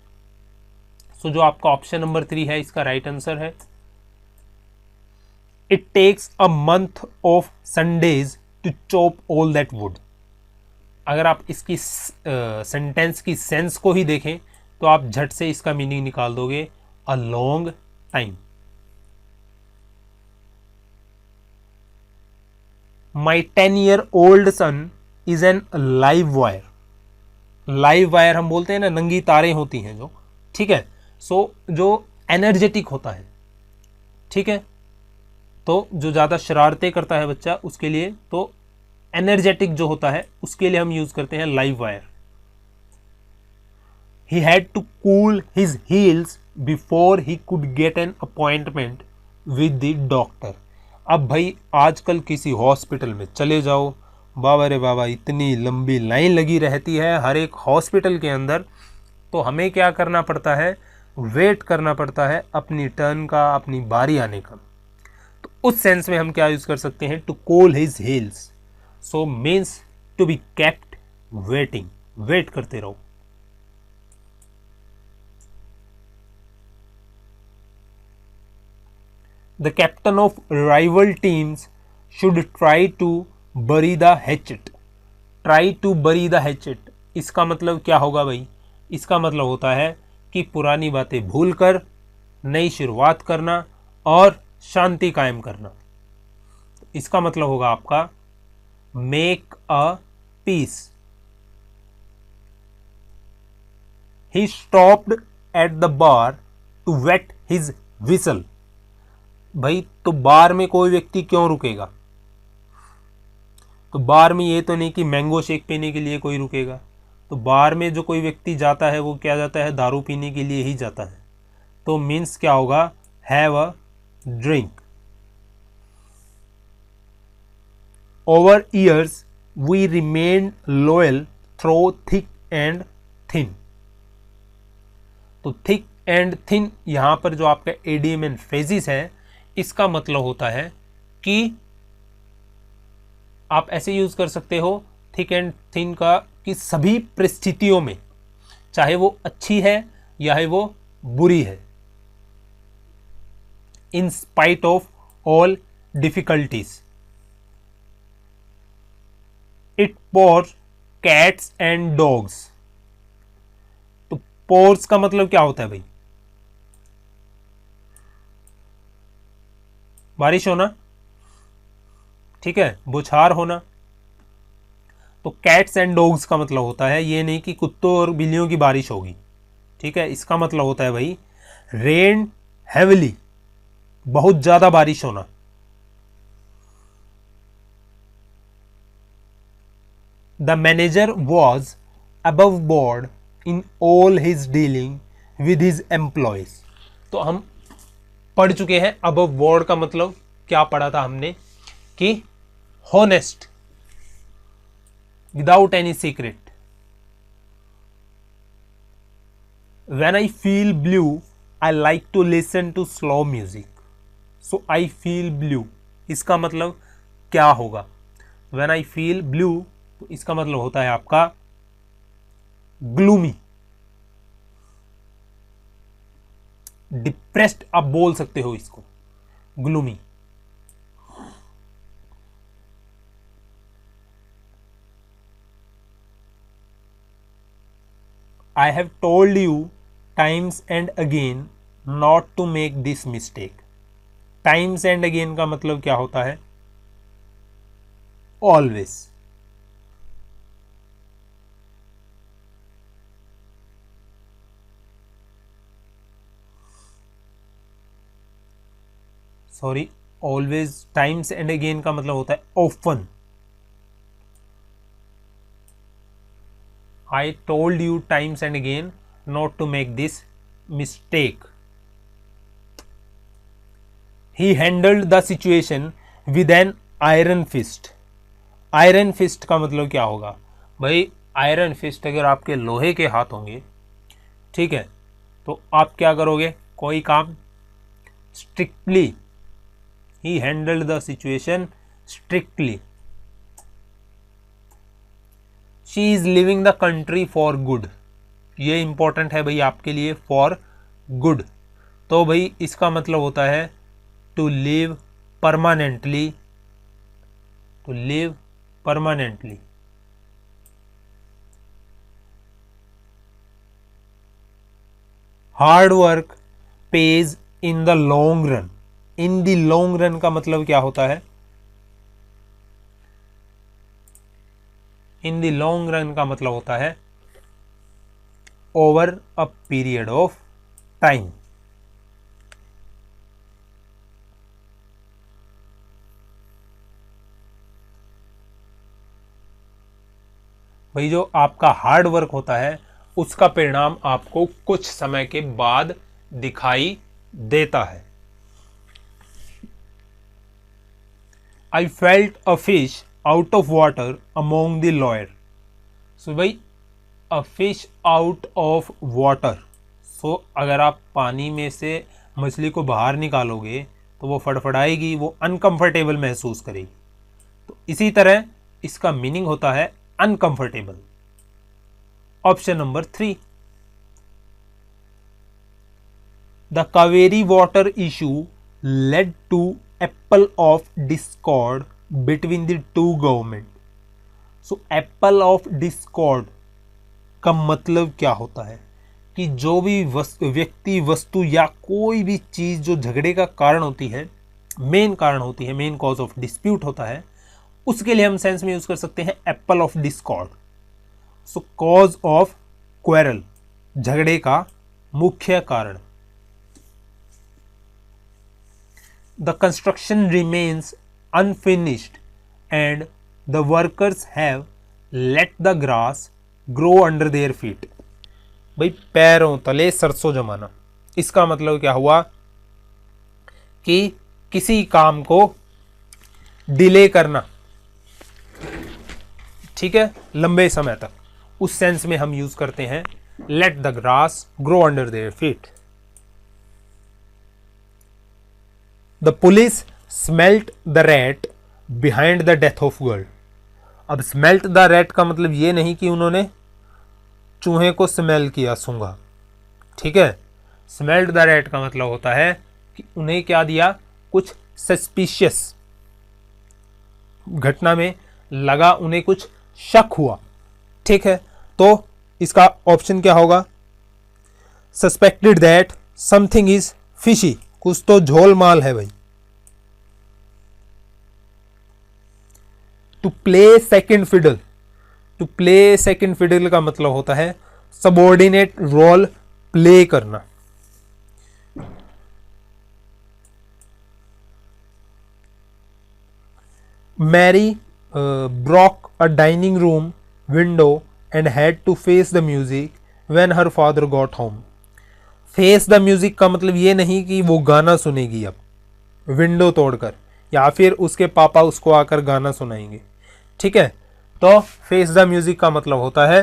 सो जो आपका ऑप्शन नंबर 3 है इसका राइट आंसर है। It takes a month of Sundays to chop all that wood. अगर आप इसकी सेंटेंस की सेंस को ही देखें तो आप झट से इसका मीनिंग निकाल दोगे, a long time. My 10-year-old son is an live wire. Live wire हम बोलते हैं ना, नंगी तारें होती हैं जो, ठीक है। सो जो एनर्जेटिक होता है, ठीक है, तो जो ज़्यादा शरारतें करता है बच्चा उसके लिए, तो एनर्जेटिक जो होता है उसके लिए हम यूज करते हैं live wire. He had to cool his heels before he could get an appointment with the doctor. अब भाई आजकल किसी हॉस्पिटल में चले जाओ, बाबा रे बाबा इतनी लंबी लाइन लगी रहती है हर एक हॉस्पिटल के अंदर, तो हमें क्या करना पड़ता है, वेट करना पड़ता है अपनी टर्न का, अपनी बारी आने का। तो उस सेंस में हम क्या यूज कर सकते हैं, to cool his heels. So means to be kept waiting, wait करते रहो। The captain of rival teams should try to bury the hatchet. Try to bury the hatchet, इसका मतलब क्या होगा भाई, इसका मतलब होता है कि पुरानी बातें भूलकर नई शुरुआत करना और शांति कायम करना। इसका मतलब होगा आपका make a peace. He stopped at the bar to wet his whistle. भाई तो बार में कोई व्यक्ति क्यों रुकेगा, तो बार में ये तो नहीं कि मैंगो शेक पीने के लिए कोई रुकेगा, तो बार में जो कोई व्यक्ति जाता है वो क्या जाता है, दारू पीने के लिए ही जाता है। तो मीन्स क्या होगा, have a drink. Over years we remain loyal through thick and thin. तो थिक एंड थिन यहां पर जो आपका एडियम एंड फ्रेजिस है, इसका मतलब होता है कि आप ऐसे यूज कर सकते हो थिक एंड थिन का कि सभी परिस्थितियों में, चाहे वो अच्छी है या है वो बुरी है, in spite of all difficulties. It pores cats and dogs. तो पोर्स का मतलब क्या होता है भाई, बारिश होना, ठीक है, बौछार होना। तो कैट्स एंड डॉग्स का मतलब होता है ये नहीं कि कुत्तों और बिल्लियों की बारिश होगी, ठीक है, इसका मतलब होता है भाई रेन हेवली, बहुत ज्यादा बारिश होना। The manager was above board in all his dealing with his employees. तो हम पढ़ चुके हैं अबव बोर्ड का मतलब क्या पढ़ा था हमने, कि honest without any secret. When I feel blue I like to listen to slow music. So I feel blue, इसका मतलब क्या होगा? व्हेन आई फील ब्लू, तो इसका मतलब होता है आपका ग्लूमी, डिप्रेस्ड आप बोल सकते हो इसको, gloomy. I have told you times and again not to make this mistake. Times and again का मतलब क्या होता है? Always. Sorry, always. Times and again का मतलब होता है often. I told you times and again not to make this mistake. He handled the situation with an iron fist. Iron fist का मतलब क्या होगा भाई? आयरन फिस्ट अगर आपके लोहे के हाथ होंगे, ठीक है, तो आप क्या करोगे? कोई काम strictly. He handled the situation strictly. She is living the country for good, ये इंपॉर्टेंट है भाई आपके लिए, फॉर गुड। तो भाई इसका मतलब होता है to live permanently, to live permanently. Hard work pays in the long run, in the long run का मतलब क्या होता है? इन द लॉन्ग रन का मतलब होता है over a period of time. भाई जो आपका हार्ड वर्क होता है उसका परिणाम आपको कुछ समय के बाद दिखाई देता है। I felt a fish out of water among the lawyer. So भाई a fish out of water, so अगर आप पानी में से मछली को बाहर निकालोगे तो वो फड़फड़ाएगी, वो अनकंफर्टेबल महसूस करेगी। तो इसी तरह इसका मीनिंग होता है uncomfortable. Option number 3, the Kaveri water issue led to apple of discord between the two government. So apple of discord का मतलब क्या होता है कि जो भी व्यक्ति, वस्तु या कोई भी चीज जो झगड़े का कारण होती है, मेन कारण होती है, मेन कॉज ऑफ डिस्प्यूट होता है, उसके लिए हम सेंस में यूज कर सकते हैं Apple of Discord. Show cause of quarrel, झगड़े का मुख्य कारण। The construction remains unfinished and the workers have let the grass grow under their feet. भाई पैरों तले सरसों जमाना, इसका मतलब क्या हुआ कि किसी काम को डिले करना, ठीक है, लंबे समय तक, उस सेंस में हम यूज करते हैं let the grass grow under their feet. The police smelt the rat behind the death of girl. अब स्मेल्ट द रैट का मतलब ये नहीं कि उन्होंने चूहे को स्मेल किया, सूंघा, ठीक है। स्मेल्ट द रैट का मतलब होता है कि उन्हें क्या दिया, कुछ सस्पिशियस घटना में लगा, उन्हें कुछ शक हुआ, ठीक है। तो इसका ऑप्शन क्या होगा? Suspected that something is fishy, कुछ तो झोल माल है भाई। To play second fiddle, to play second fiddle का मतलब होता है सबॉर्डिनेट रोल प्ले करना। Mary broke a dining room window and had to face the music when her father got home. Face the music का मतलब ये नहीं कि वो गाना सुनेगी अब विंडो तोड़कर, या फिर उसके पापा उसको आकर गाना सुनाएंगे, ठीक है। तो फेस द म्यूजिक का मतलब होता है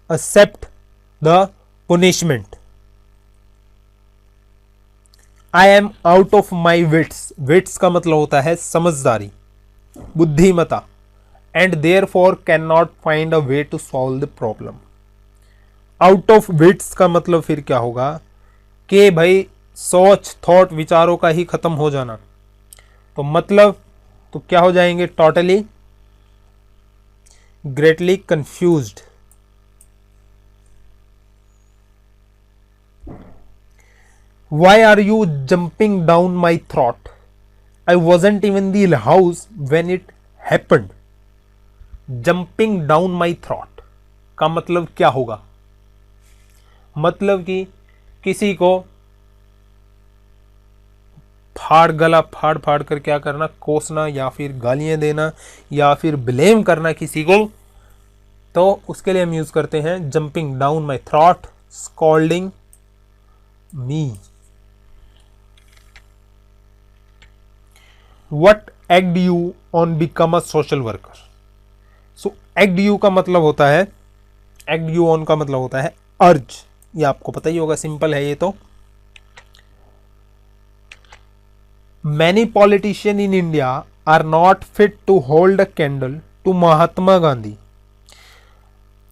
accept the punishment. I am out of my wits, wits का मतलब होता है समझदारी, बुद्धिमता, and therefore can not find a way to solve the problem. Out of wits का मतलब फिर क्या होगा कि भाई सोच, थॉट, विचारों का ही खत्म हो जाना। तो मतलब तो क्या हो जाएंगे, totally, greatly confused. Why are you jumping down my throat, I wasn't even the house when it happened. Jumping down my throat का मतलब क्या होगा, मतलब कि किसी को गला फाड़ फाड़ कर क्या करना, कोसना या फिर गालियां देना या फिर ब्लेम करना किसी को, तो उसके लिए हम यूज करते हैं jumping down my throat, scolding me. What egged you on become a social worker. So egged you का मतलब होता है, एग्ड यू ऑन का मतलब होता है अर्ज, ये आपको पता ही होगा, सिंपल है ये तो। Many politicians in India are not fit to hold a candle to Mahatma Gandhi.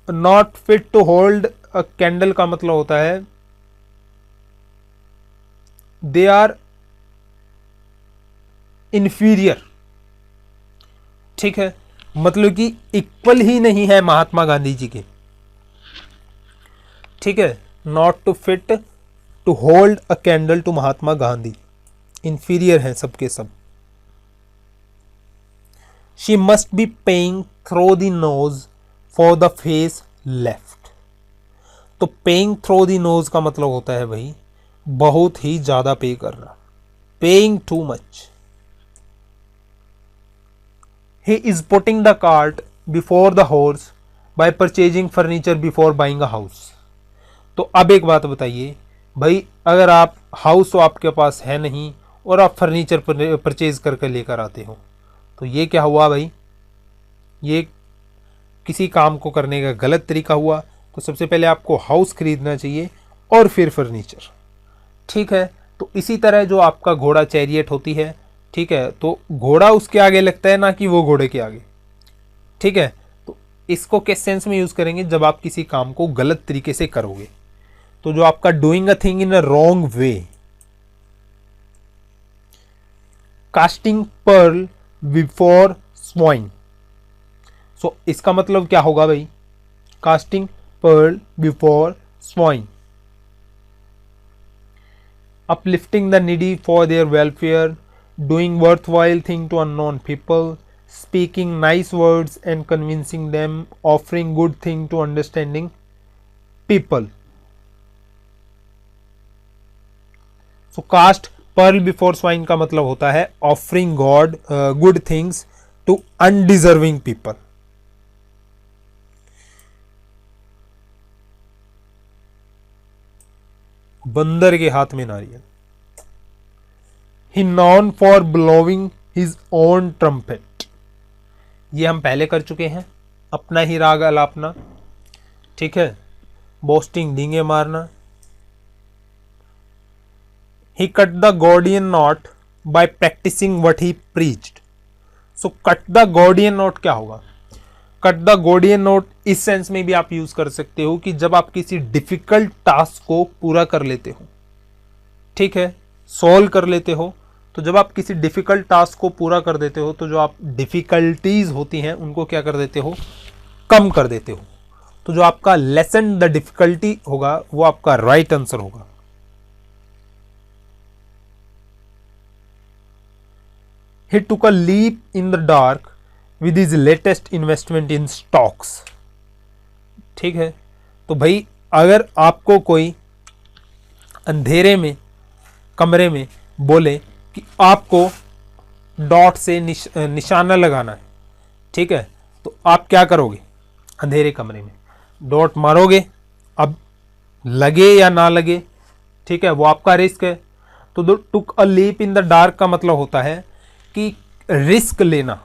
Not fit to hold a candle का मतलब होता है they are inferior, ठीक है, मतलब कि इक्वल ही नहीं है महात्मा गांधी जी के, ठीक है। Not to fit to hold a candle to Mahatma Gandhi, inferior है सबके सब। She must be paying through the nose for the face lift. तो पेइंग थ्रो द नोज का मतलब होता है भाई बहुत ही ज्यादा पे करना, paying too much. He is putting the cart before the horse bye purchasing furniture before buying a house. तो अब एक बात बताइए भाई, अगर आप हाउस तो आपके पास है नहीं और आप फर्नीचर परचेज करके लेकर आते हो, तो ये क्या हुआ भाई, ये किसी काम को करने का गलत तरीका हुआ। तो सबसे पहले आपको हाउस खरीदना चाहिए और फिर फर्नीचर, ठीक है। तो इसी तरह जो आपका घोड़ा चैरियट होती है, ठीक है, तो घोड़ा उसके आगे लगता है ना कि वो घोड़े के आगे, ठीक है। तो इसको किस सेंस में यूज करेंगे, जब आप किसी काम को गलत तरीके से करोगे, तो जो आपका doing a thing in a wrong way. Casting pearl before swine, so इसका मतलब क्या होगा भाई, casting pearl before swine. Uplifting the needy for their welfare, doing worthwhile thing to unknown people, speaking nice words and convincing them, offering good thing to understanding people. So cast pearl before swine का मतलब होता है offering god good things to undeserving people. बंदर के हाथ में नारियल। ही non for blowing his own trumpet, ये हम पहले कर चुके हैं, अपना ही राग अलापना, ठीक है, बोस्टिंग डींगे मारना। He cut the Gordian knot by practicing what he preached. So cut the Gordian knot क्या होगा, कट द गोडियन नोट इस सेंस में भी आप यूज कर सकते हो कि जब आप किसी डिफिकल्ट टास्क को पूरा कर लेते हो, ठीक है, सॉल्व कर लेते हो, तो जब आप किसी डिफिकल्ट टास्क को पूरा कर देते हो, तो जो आप डिफिकल्टीज होती हैं उनको क्या कर देते हो, कम कर देते हो। तो जो आपका लेसन द डिफिकल्टी होगा वो आपका राइट आंसर होगा। He took a leap in the dark with his latest investment in stocks, ठीक है। तो भाई अगर आपको कोई अंधेरे में कमरे में बोले कि आपको डॉट से निशाना लगाना है, ठीक है, तो आप क्या करोगे, अंधेरे कमरे में डॉट मारोगे, अब लगे या ना लगे, ठीक है, वो आपका रिस्क है। तो took a leap in the dark का मतलब होता है कि रिस्क लेना,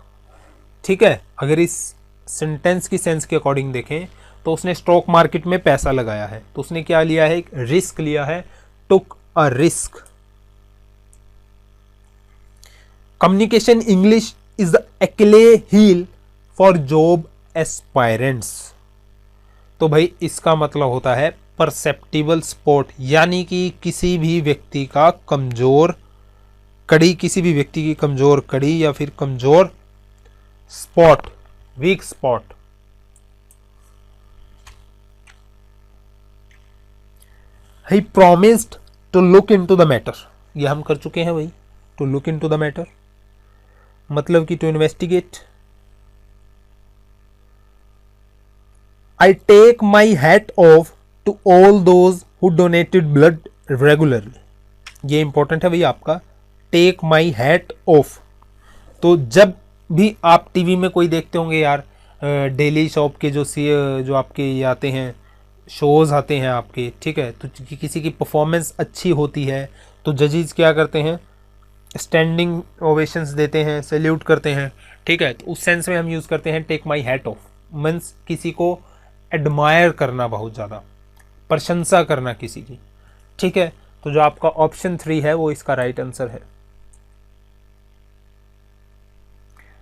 ठीक है। अगर इस सेंटेंस की सेंस के अकॉर्डिंग देखें तो उसने स्टॉक मार्केट में पैसा लगाया है, तो उसने क्या लिया है, एक रिस्क लिया है, took a risk, communication English is the एक्ले हील फॉर जॉब एस्पायरेंट्स। तो भाई इसका मतलब होता है परसेप्टिबल स्पॉट, यानी कि किसी भी व्यक्ति का कमजोर कड़ी, किसी भी व्यक्ति की कमजोर कड़ी या फिर कमजोर spot, weak spot. He promised to look into the matter, ये हम कर चुके हैं भाई। To look into the matter मतलब कि to investigate. I take my hat off to all those who donated blood regularly, ये इंपॉर्टेंट है भाई आपका, टेक माई हैट ऑफ। तो जब भी आप टीवी में कोई देखते होंगे यार, डेली शॉप के जो आपके ये आते हैं, शोज़ आते हैं आपके, ठीक है, तो किसी की परफॉर्मेंस अच्छी होती है तो जजेस क्या करते हैं, स्टैंडिंग ओवेशंस देते हैं, सैल्यूट करते हैं, ठीक है। तो उस सेंस में हम यूज़ करते हैं take my hat off, means किसी को एडमायर करना, बहुत ज़्यादा प्रशंसा करना किसी की, ठीक है। तो जो आपका ऑप्शन 3 है वो इसका राइट आंसर है।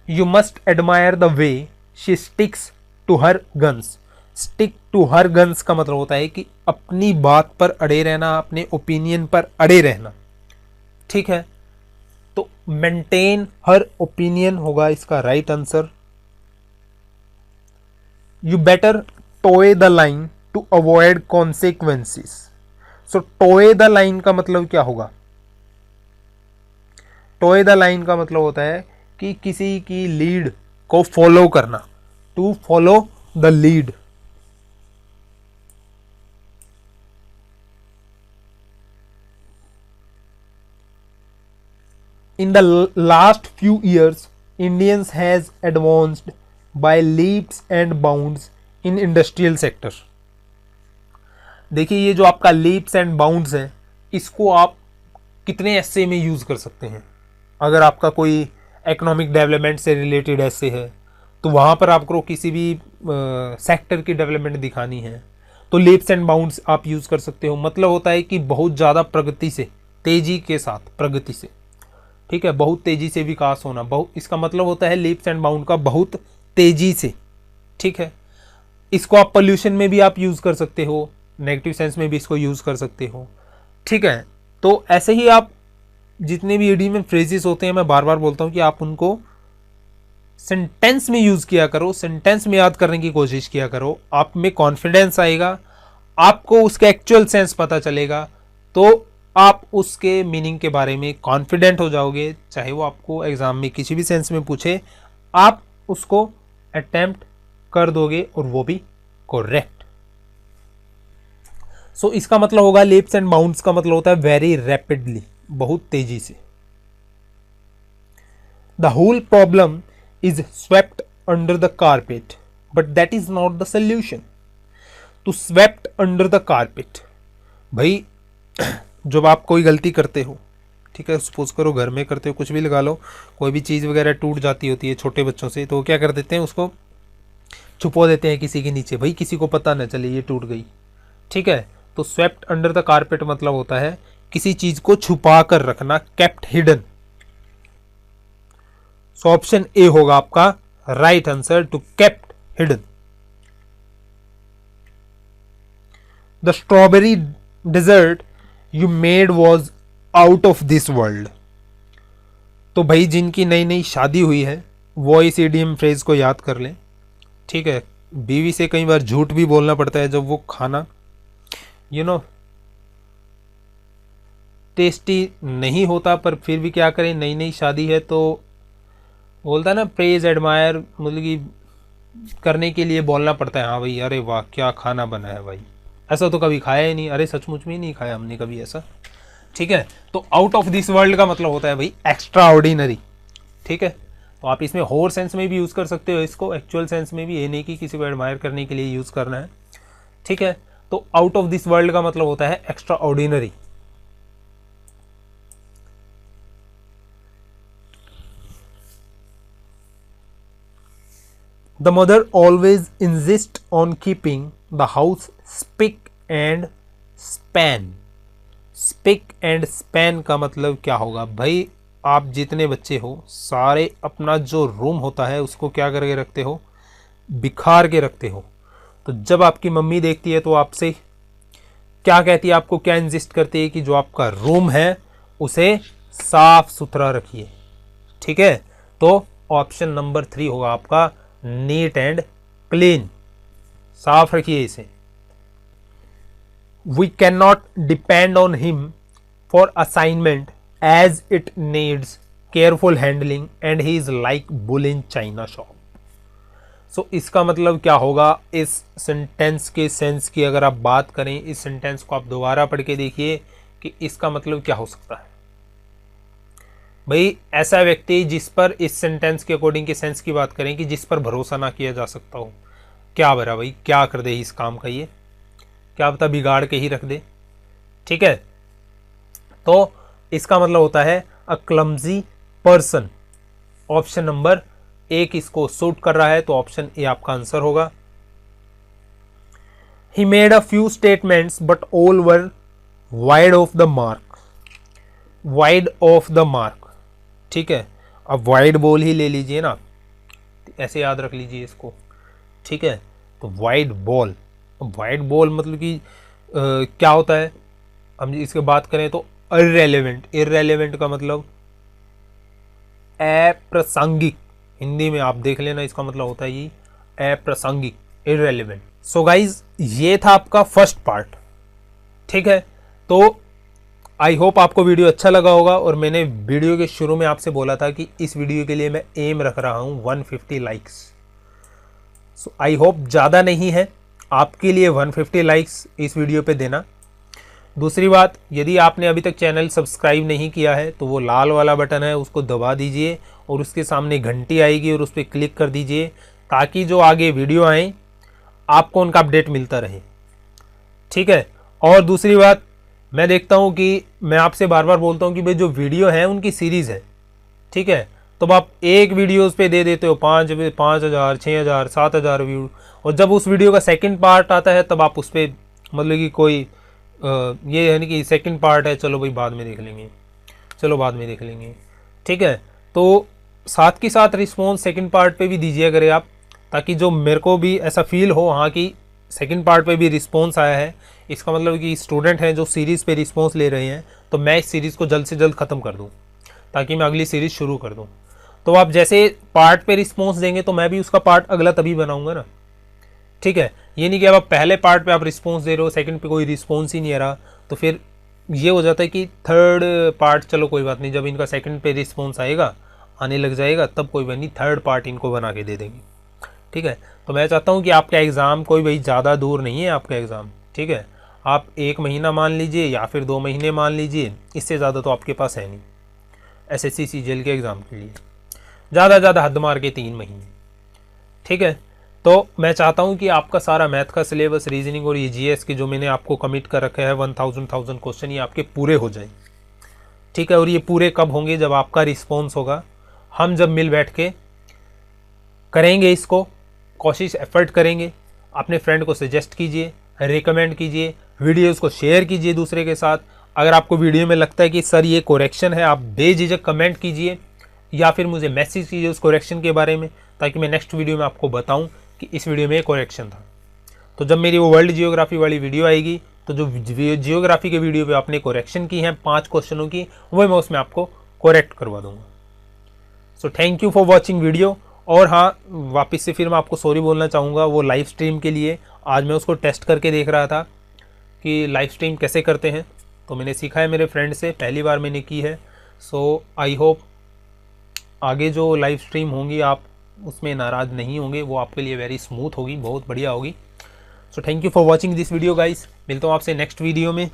You must admire the way she sticks to her guns. Stick to her guns का मतलब होता है कि अपनी बात पर अड़े रहना, अपने ओपिनियन पर अड़े रहना, ठीक है। तो मेंटेन हर ओपिनियन होगा इसका right answer. You better toe the line to avoid consequences. So toe the line का मतलब क्या होगा? टोए द लाइन का मतलब होता है कि किसी की लीड को फॉलो करना, to follow the lead. In the last few years, Indians has advanced by leaps and bounds in industrial sector. देखिए ये जो आपका leaps and bounds है, इसको आप कितने ऐसे में यूज़ कर सकते हैं। अगर आपका कोई इकोनॉमिक डेवलपमेंट से रिलेटेड ऐसे है तो वहाँ पर आपको किसी भी सेक्टर की डेवलपमेंट दिखानी है तो leaps and bounds आप यूज़ कर सकते हो। मतलब होता है कि बहुत ज़्यादा प्रगति से, तेज़ी के साथ प्रगति से, ठीक है, बहुत तेजी से विकास होना, बहुत, इसका मतलब होता है लीप्स एंड बाउंड का बहुत तेजी से, ठीक है। इसको आप पोल्यूशन में भी आप यूज कर सकते हो, नेगेटिव सेंस में भी इसको यूज कर सकते हो, ठीक है। तो ऐसे ही आप जितने भी ईडी में फ्रेजेस होते हैं, मैं बार बार बोलता हूं कि आप उनको सेंटेंस में यूज किया करो, सेंटेंस में याद करने की कोशिश किया करो, आप में कॉन्फिडेंस आएगा, आपको उसका एक्चुअल सेंस पता चलेगा, तो आप उसके मीनिंग के बारे में कॉन्फिडेंट हो जाओगे। चाहे वो आपको एग्जाम में किसी भी सेंस में पूछे, आप उसको अटेम्प्ट कर दोगे और वो भी करेक्ट। सो इसका मतलब होगा लीप्स एंड बाउंड्स का मतलब होता है वेरी रैपिडली, बहुत तेजी से। The whole problem is swept under the carpet but that is not the solution. To swept under the carpet, भाई जब आप कोई गलती करते हो, ठीक है, सपोज करो घर में करते हो, कुछ भी लगा लो, कोई भी चीज़ वगैरह टूट जाती होती है छोटे बच्चों से, तो क्या कर देते हैं, उसको छुपा देते हैं किसी के नीचे, भाई किसी को पता न चले ये टूट गई, ठीक है। तो स्वेप्ट अंडर द कारपेट मतलब होता है किसी चीज को छुपा कर रखना, kept hidden. So option A होगा आपका right answer, to kept hidden. The strawberry dessert you made was out of this world. तो भाई जिनकी नई नई शादी हुई है वो इस इडियम फ्रेज को याद कर लें, ठीक है। बीवी से कई बार झूठ भी बोलना पड़ता है जब वो खाना टेस्टी नहीं होता, पर फिर भी क्या करें, नई नई शादी है तो बोलता है ना, प्रेज एडमायर, मतलब कि करने के लिए बोलना पड़ता है, हाँ भाई अरे वाह क्या खाना बना है भाई, ऐसा तो कभी खाया ही नहीं, अरे सचमुच में नहीं खाया हमने कभी ऐसा, ठीक है। तो आउट ऑफ दिस वर्ल्ड का मतलब होता है भाई एक्स्ट्रा ऑर्डिनरी, ठीक है। तो आप इसमें होर सेंस में भी यूज़ कर सकते हो इसको, एक्चुअल सेंस में भी, ये नहीं कि किसी को एडमायर करने के लिए यूज़ करना है, ठीक है। तो आउट ऑफ दिस वर्ल्ड का मतलब होता है extra ordinary. The mother always insists on keeping the house spick and span. Spick and span का मतलब क्या होगा भाई? आप जितने बच्चे हो सारे अपना जो रूम होता है उसको क्या करके रखते हो, बिखार के रखते हो। तो जब आपकी मम्मी देखती है तो आपसे क्या कहती है, आपको क्या इंसिस्ट करती है कि जो आपका रूम है उसे साफ सुथरा रखिए। ठीक है, तो ऑप्शन नंबर 3 होगा आपका नीट एंड क्लीन, साफ रखिए इसे। We can not depend on him for assignment as it needs careful handling and he is like bull in china shop. So इसका मतलब क्या होगा, इस सेंटेंस के सेंस की अगर आप बात करें, इस सेंटेंस को आप दोबारा पढ़ के देखिए कि इसका मतलब क्या हो सकता है। भाई ऐसा व्यक्ति जिस पर, इस सेंटेंस के अकॉर्डिंग के सेंस की बात करें कि जिस पर भरोसा ना किया जा सकता हो, क्या बरा भाई, क्या कर दे इस काम का, ये क्या पता बिगाड़ के ही रख दे। ठीक है, तो इसका मतलब होता है अ क्लमजी पर्सन। ऑप्शन नंबर 1 इसको सूट कर रहा है, तो ऑप्शन ए आपका आंसर होगा। He made a few statements but all were wide of the mark. Wide of the mark, ठीक है, अब वाइड बॉल ही ले लीजिए ना, ऐसे याद रख लीजिए इसको। ठीक है, तो वाइड बॉल, वाइड बॉल मतलब कि क्या होता है, हम इसके बात करें तो इररेलेवेंट। इररेलेवेंट का मतलब अप्रासंगिक, हिंदी में आप देख लेना इसका मतलब होता है ये अप्रासंगिक, इररेलेवेंट। सो गाइज ये था आपका फर्स्ट पार्ट। ठीक है, तो आई होप आपको वीडियो अच्छा लगा होगा। और मैंने वीडियो के शुरू में आपसे बोला था कि इस वीडियो के लिए मैं एम रख रहा हूँ 150 लाइक्स। सो आई होप ज़्यादा नहीं है आपके लिए 150 लाइक्स इस वीडियो पे देना। दूसरी बात, यदि आपने अभी तक चैनल सब्सक्राइब नहीं किया है तो वो लाल वाला बटन है उसको दबा दीजिए और उसके सामने घंटी आएगी और उस पर क्लिक कर दीजिए, ताकि जो आगे वीडियो आए आपको उनका अपडेट मिलता रहे। ठीक है, और दूसरी बात, मैं देखता हूँ कि मैं आपसे बार बार बोलता हूँ कि भाई जो वीडियो है उनकी सीरीज़ है। ठीक है, तो आप एक वीडियोस पे दे देते हो 5,000 6,000 7,000 व्यू, और जब उस वीडियो का सेकंड पार्ट आता है तब आप उस पर मतलब कि कोई ये है नहीं कि सेकंड पार्ट है, चलो भाई बाद में देख लेंगे, चलो बाद में देख लेंगे। ठीक है, तो साथ के साथ रिस्पॉन्स सेकंड पार्ट पे भी दीजिए करें आप, ताकि जो मेरे को भी ऐसा फील हो हाँ कि सेकंड पार्ट पे भी रिस्पॉन्स आया है। इसका मतलब कि स्टूडेंट हैं जो सीरीज़ पे रिस्पॉन्स ले रहे हैं, तो मैं इस सीरीज़ को जल्द से जल्द ख़त्म कर दूँ ताकि मैं अगली सीरीज़ शुरू कर दूँ। तो आप जैसे पार्ट पे रिस्पॉन्स देंगे तो मैं भी उसका पार्ट अगला तभी बनाऊंगा ना। ठीक है, ये नहीं कि अब आप पहले पार्ट पे आप रिस्पॉन्स दे रहे हो, सेकंड पे कोई रिस्पॉन्स ही नहीं आ रहा, तो फिर ये हो जाता है कि थर्ड पार्ट, चलो कोई बात नहीं, जब इनका सेकंड पे रिस्पॉन्स आएगा, आने लग जाएगा, तब कोई बात नहीं, थर्ड पार्ट इनको बना के दे देंगे। ठीक है, तो मैं चाहता हूँ कि आपका एग्ज़ाम कोई भाई ज़्यादा दूर नहीं है आपका एग्ज़ाम। ठीक है, आप 1 महीना मान लीजिए या फिर 2 महीने मान लीजिए, इससे ज़्यादा तो आपके पास है नहीं SSC CGL के एग्ज़ाम के लिए, ज़्यादा ज़्यादा हद मार के 3 महीने। ठीक है, तो मैं चाहता हूँ कि आपका सारा मैथ का सिलेबस, रीजनिंग और ये GS के जो मैंने आपको कमिट कर रखा है 1000 क्वेश्चन, ये आपके पूरे हो जाए। ठीक है, और ये पूरे कब होंगे, जब आपका रिस्पॉन्स होगा। हम जब मिल बैठ के करेंगे इसको, कोशिश एफर्ट करेंगे, अपने फ्रेंड को सजेस्ट कीजिए, रिकमेंड कीजिए, वीडियोस को शेयर कीजिए दूसरे के साथ। अगर आपको वीडियो में लगता है कि सर ये करेक्शन है, आप बेझिझक कमेंट कीजिए या फिर मुझे मैसेज कीजिए उस करेक्शन के बारे में, ताकि मैं नेक्स्ट वीडियो में आपको बताऊं कि इस वीडियो में करेक्शन था। तो जब मेरी वो वर्ल्ड जियोग्राफी वाली वीडियो आएगी, तो जो जियोग्राफी के वीडियो पे आपने करेक्शन की हैं 5 क्वेश्चनों की, वो मैं उसमें आपको करेक्ट करवा दूंगा। So thank you for watching video. और हाँ, वापस से फिर मैं आपको सॉरी बोलना चाहूँगा वो लाइव स्ट्रीम के लिए। आज मैं उसको टेस्ट करके देख रहा था कि लाइव स्ट्रीम कैसे करते हैं, तो मैंने सीखा है मेरे फ्रेंड से, पहली बार मैंने की है। सो आई होप आगे जो लाइव स्ट्रीम होंगी आप उसमें नाराज़ नहीं होंगे, वो आपके लिए वेरी स्मूथ होगी, बहुत बढ़िया होगी। So thank you for watching this video guys, मिलता हूँ आपसे नेक्स्ट वीडियो में।